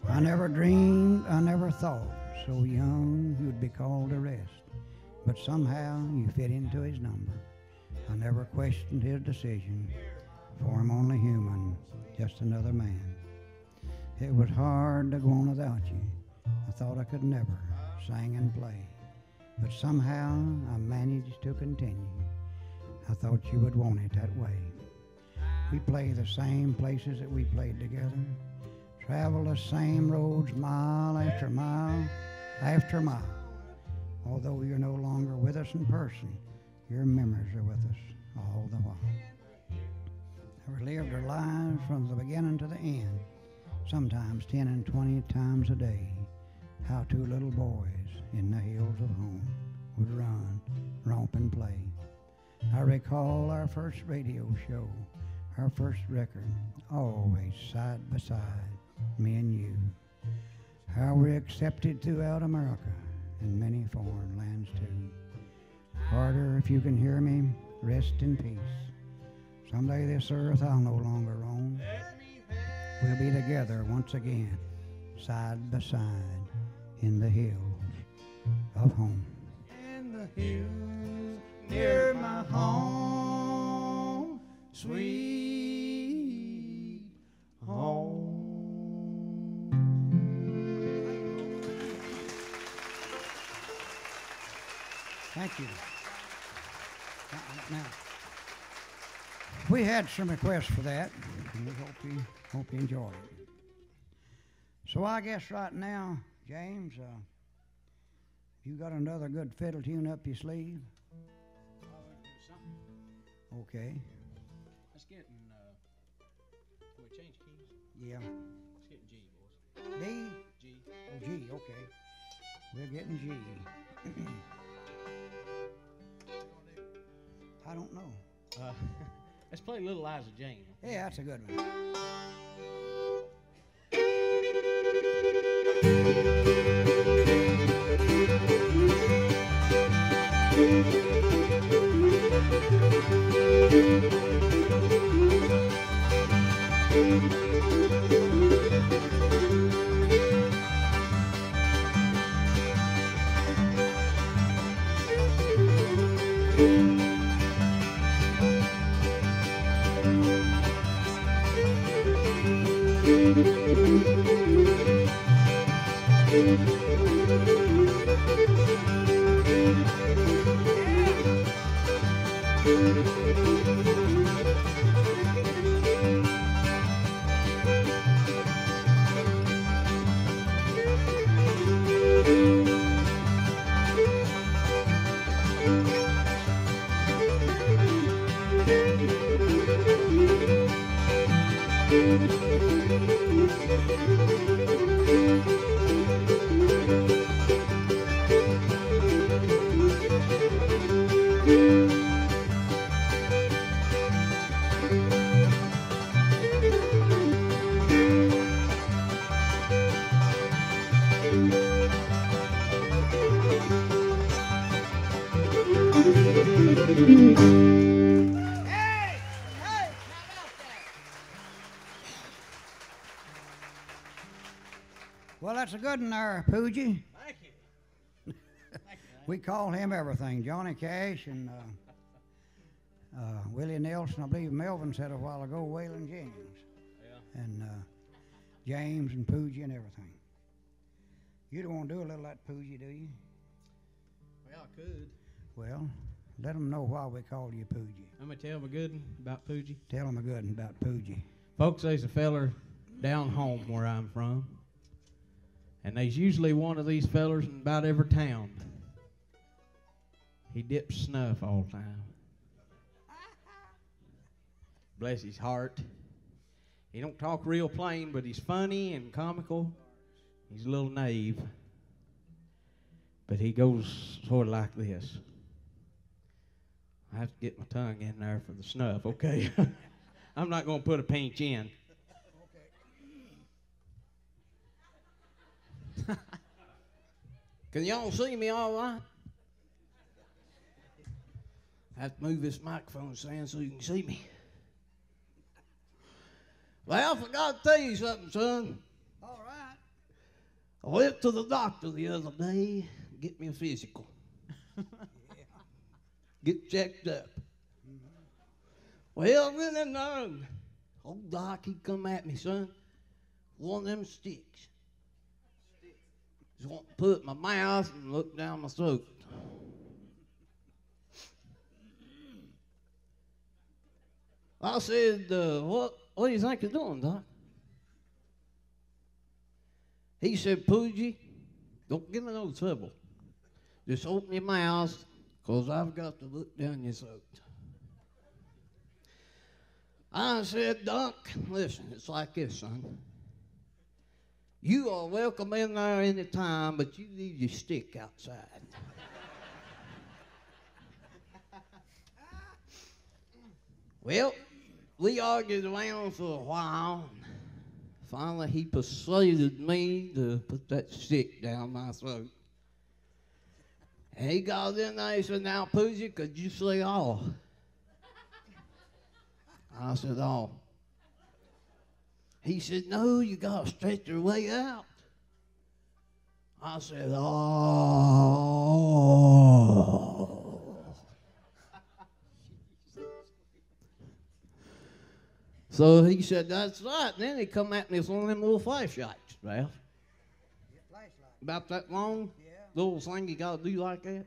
I never dreamed, I never thought, so young you'd be called to rest. But somehow you fit into his number. I never questioned his decision, for I'm only human, just another man. It was hard to go on without you. I thought I could never sing and play. But somehow I managed to continue. I thought you would want it that way. We play the same places that we played together. Travel the same roads mile after mile after mile. Although you're no longer with us in person, your memories are with us all the while. We lived our lives from the beginning to the end, sometimes 10 and 20 times a day. How two little boys in the hills of home would run, romp, and play. I recall our first radio show, our first record, always side by side, me and you. How we're accepted throughout America and many foreign lands too. Carter, if you can hear me, rest in peace. Someday this earth I'll no longer own. We'll be together once again, side by side, in the hills of home. In the hills near my home, sweet home. Thank you. Now, we had some requests for that, and we hope you enjoyed it. So I guess right now, James, you got another good fiddle tune up your sleeve? Okay. Let's get in, can we change keys? Yeah. Let's get in G, boys. D? G. Oh, G, okay. We're getting G. I don't know. Let's play Little Liza Jane. Yeah, that's a good one. Well, that's a good one there, Poogie. Thank you. We call him everything. Johnny Cash and Willie Nelson. I believe Melvin said a while ago, Waylon James. Yeah. And James and Poogie and everything. You don't want to do a little of that Poogie, do you? Well, I could. Well, let them know why we call you Poogie. I'm going to tell them a good one about Poogie. Tell them a good one about Poogie. Folks, there's a feller down home where I'm from. And there's usually one of these fellers in about every town. He dips snuff all the time. Bless his heart. He don't talk real plain, but he's funny and comical. He's a little naive. But he goes sort of like this. I have to get my tongue in there for the snuff, okay? I'm not going to put a pinch in. Can y'all see me all right? I have to move this microphone stand so you can see me. Well, I forgot to tell you something, son. All right. I went to the doctor the other day to get me a physical. Get checked up. Well, then and there, old doc, he come at me, son. One of them sticks. Just want to put in my mouth and look down my throat. I said, what do you think you're doing, Doc? He said, Poogie, don't give me no trouble. Just open your mouth, because I've got to look down your throat. I said, Doc, listen, it's like this, son. You are welcome in there any time, but you leave your stick outside. Well, We argued around for a while. Finally, he persuaded me to put that stick down my throat. And he got in there, he said, now, Poogie, could you say all? I said, all. He said, no, you got to stretch your way out. I said, oh. So he said, that's right. And then he come at me with one of them little flashlights, Ralph. About that long, little thing you got to do like that.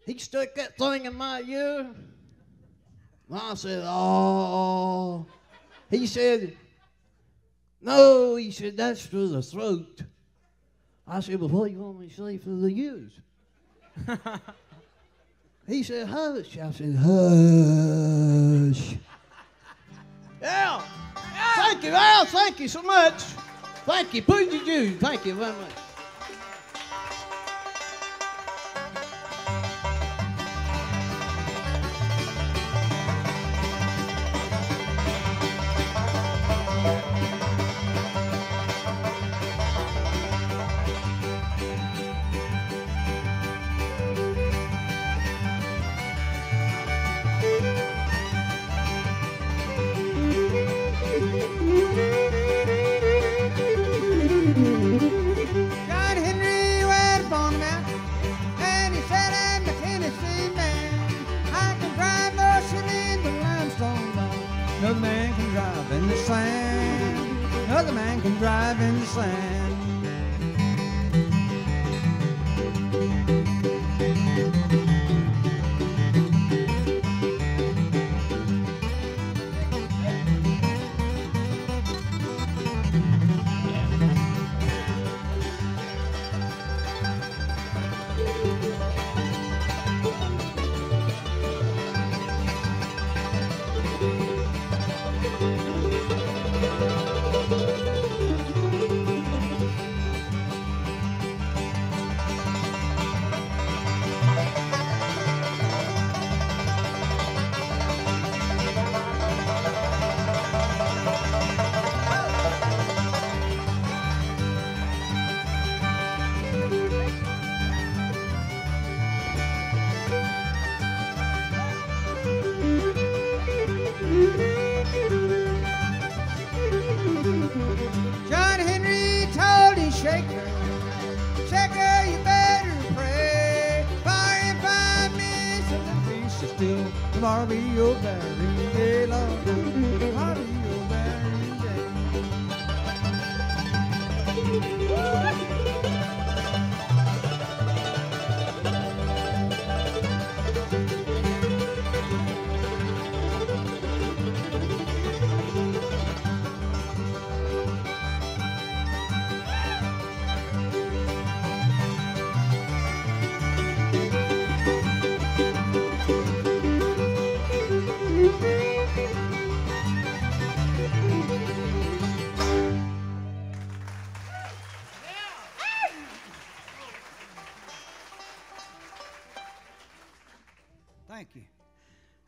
He stuck that thing in my ear. And I said, oh. He said, no, he said, that's through the throat. I said, well, what do you want me to say through the ears? He said, hush. I said, hush. Yeah. Thank you, Al. Thank you so much. Thank you, Poogie Jew. Thank you very much. Another man can drive in the sand. Another man can drive in the sand. Tomorrow be your burying day, Lord. Tomorrow be your burying day. Thank you.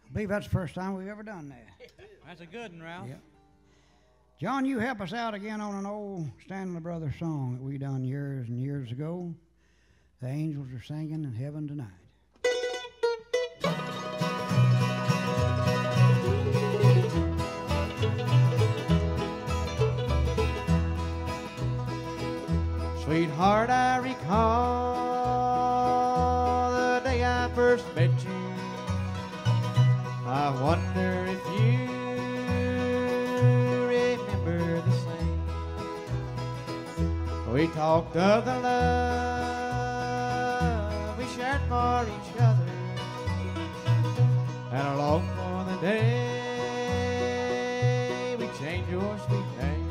I believe that's the first time we've ever done that. That's a good one, Ralph. Yep. John, you help us out again on an old Stanley Brothers song that we done years and years ago. The angels are singing in heaven tonight. Sweetheart, I recall the day I first met you. I wonder if you remember the same. We talked of the love we shared for each other, and I long for the day we changed your sweet name.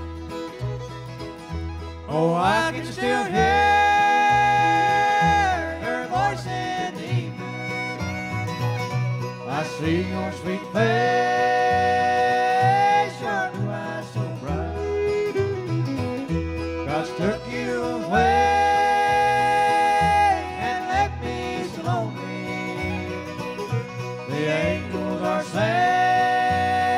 Oh, I can still hear her voice in the evening. I see your sweet face, your blue eyes so bright. God took you away and left me so lonely. The angels are saying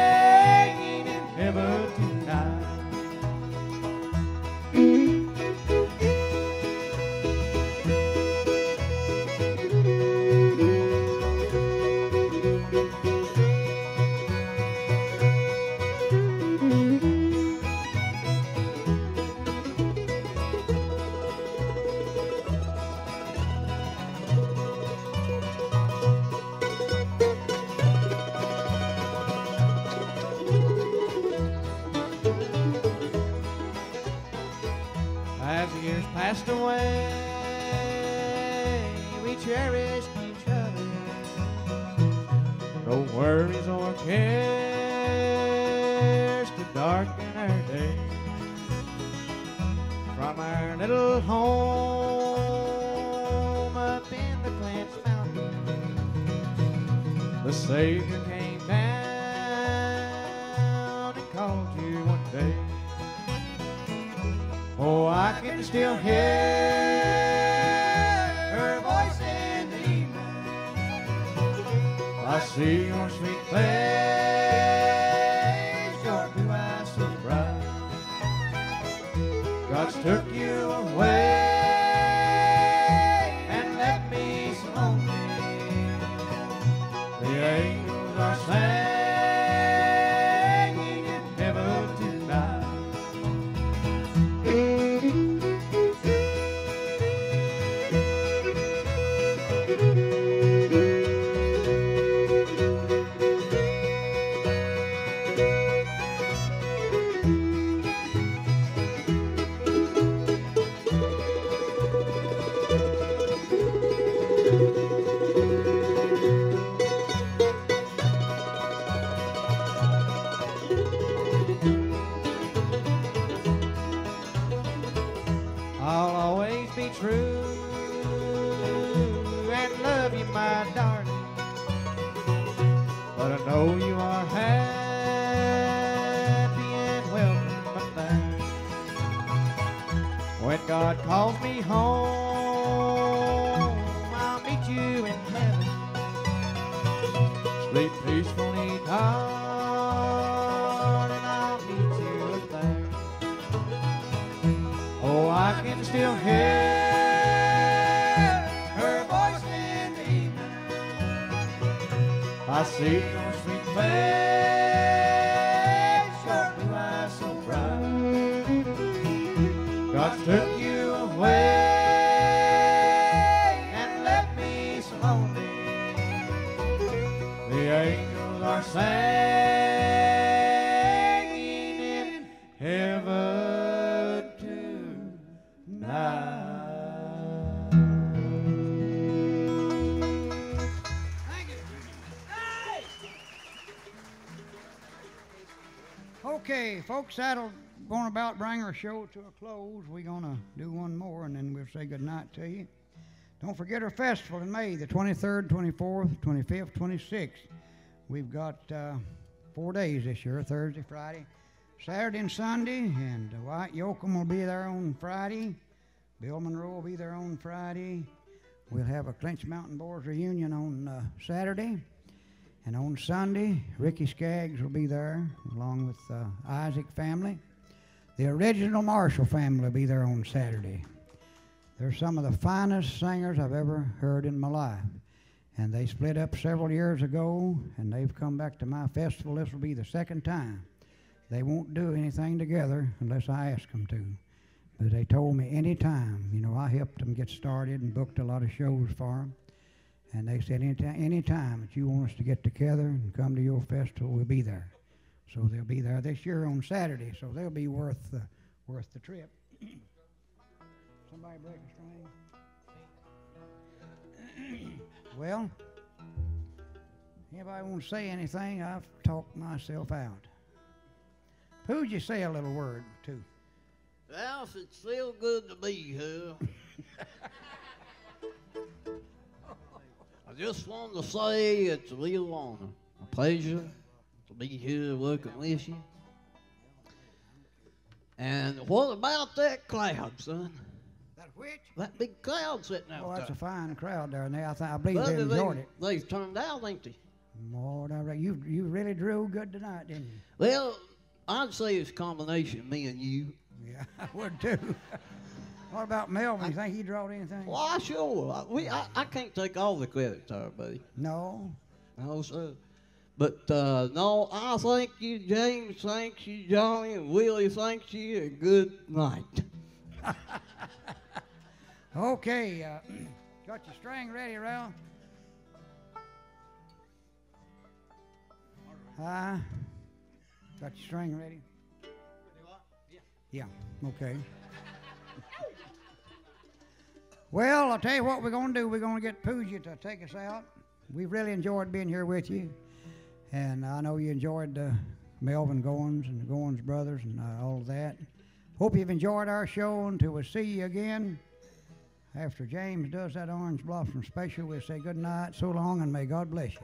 As the years passed away, we cherished each other. No worries or cares to darken our day. From our little home up in the Clinch Mountains, the Savior came down and called you one day. Oh, I can still hear her voice in the evening. I see your sweet face, your blue eyes so bright. God's took you away and left me so lonely. The angels are singing in heaven tonight. I'll always be true and love you, my darling. But I know you are happy and welcome up there. When God calls me home, I'll meet you in heaven. Sleep peacefully, darling, I'll meet you up there. Oh, I can still hear her voice in the evening. I see your sweet face, your blue eyes so bright. God took you away and left me so lonely. The angels are singing in heaven tonight. Okay, folks, that'll going about bring our show to a close. We're going to do one more, and then we'll say good night to you. Don't forget our festival in May, the 23rd, 24th, 25th, 26th. We've got 4 days this year, Thursday, Friday, Saturday, and Sunday, and White Yoakum will be there on Friday. Bill Monroe will be there on Friday. We'll have a Clinch Mountain Boys reunion on Saturday. And on Sunday, Ricky Skaggs will be there, along with Isaac family. The original Marshall family will be there on Saturday. They're some of the finest singers I've ever heard in my life. And they split up several years ago, and they've come back to my festival. This will be the second time. They won't do anything together unless I ask them to. But they told me any time, you know, I helped them get started and booked a lot of shows for them. And they said any time that you want us to get together and come to your festival, we'll be there. So they'll be there this year on Saturday, so they'll be worth the trip. Somebody break a string? Well, anybody want to say anything? I've talked myself out. Poogie, say a little word, too. Well, it's still good to be here. I just wanted to say it's a real honor, a pleasure to be here working with you. And what about that cloud, son? That which? That big cloud sitting out Oh, there. that's a fine crowd there, and I believe they enjoyed it. They've turned out, ain't they? Lord, you really drew good tonight, didn't you? Well, I'd say it's a combination of me and you. Yeah, I would too. What about Melvin? You think he drawed anything? Why, sure. I can't take all the credit, sir, buddy. No. No, sir. But, no, I thank you, James thanks you, Johnny, and Willie thanks you, and good night. Okay, got your string ready, Ralph? Got your string ready? Yeah, okay. Well, I'll tell you what we're going to do. We're going to get Poogie to take us out. We've really enjoyed being here with you. And I know you enjoyed the Melvin Goins and the Goins brothers and all of that. Hope you've enjoyed our show. Until we see you again. After James does that Orange Blossom special, we'll say good night, so long, and may God bless you.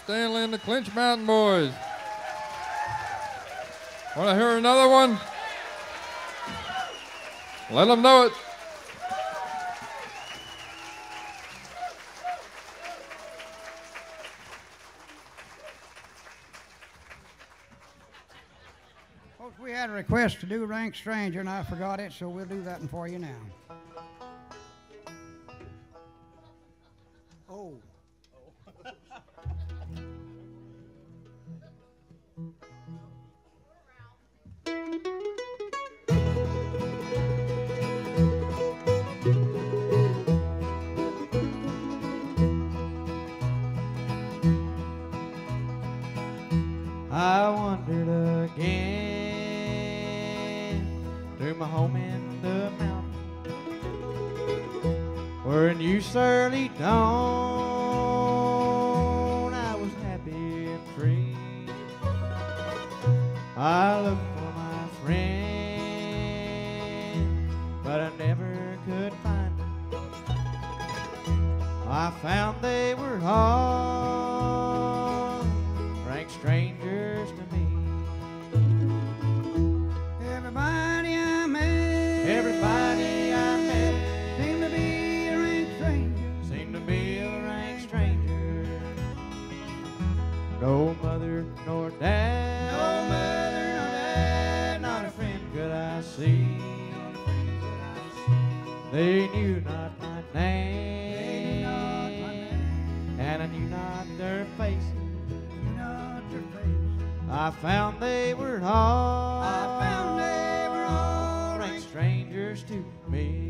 Stanley and the Clinch Mountain Boys. Want to hear another one? Let them know it. Folks, we had a request to do Rank Stranger, and I forgot it, so we'll do that one for you now. Oh. I wandered again through my home in the mountain, where in you early dawn I was happy and free. I looked for my friend, but I never could find them. I found they were all rank strangers to me. Everybody I met seemed to be a rank stranger. Seemed to be a rank stranger. No mother nor dad, not a friend could I see. They knew not my name, and I knew not their faces. I found they were all rank strangers to me.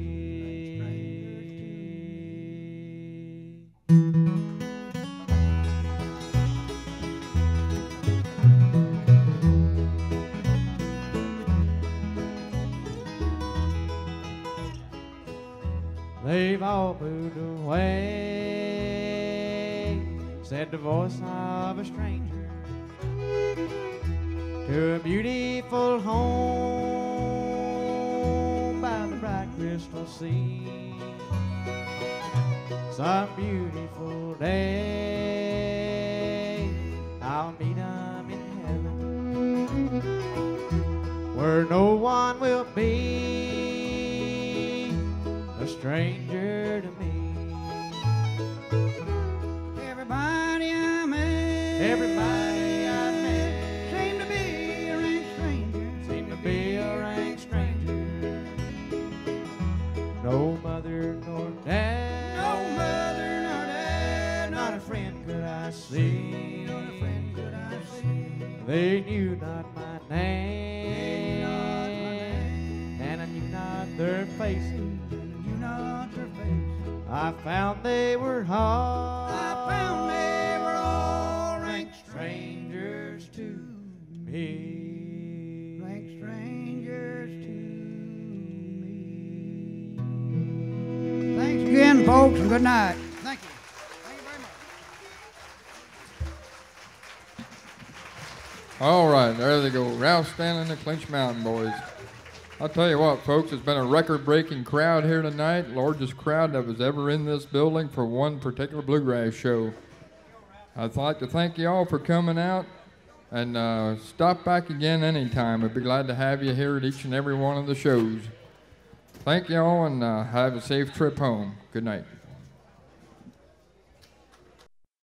all moved away, said the voice of a stranger, to a beautiful home by the bright crystal sea. Some beautiful day I'll meet 'em in heaven, where no one will be a stranger to me. Everybody I met, seemed to be a rank stranger, No mother nor dad, not a friend could I see. They knew not my name, and I knew not their faces. I found they were all rank strangers to me. Thanks again, folks, and good night. Thank you. Thank you very much. All right, there they go. Ralph Stanley and the Clinch Mountain Boys. I'll tell you what, folks, it's been a record-breaking crowd here tonight. Largest crowd that was ever in this building for one particular bluegrass show. I'd like to thank you all for coming out, and stop back again anytime. We'd be glad to have you here at each and every one of the shows. Thank you all, and have a safe trip home. Good night.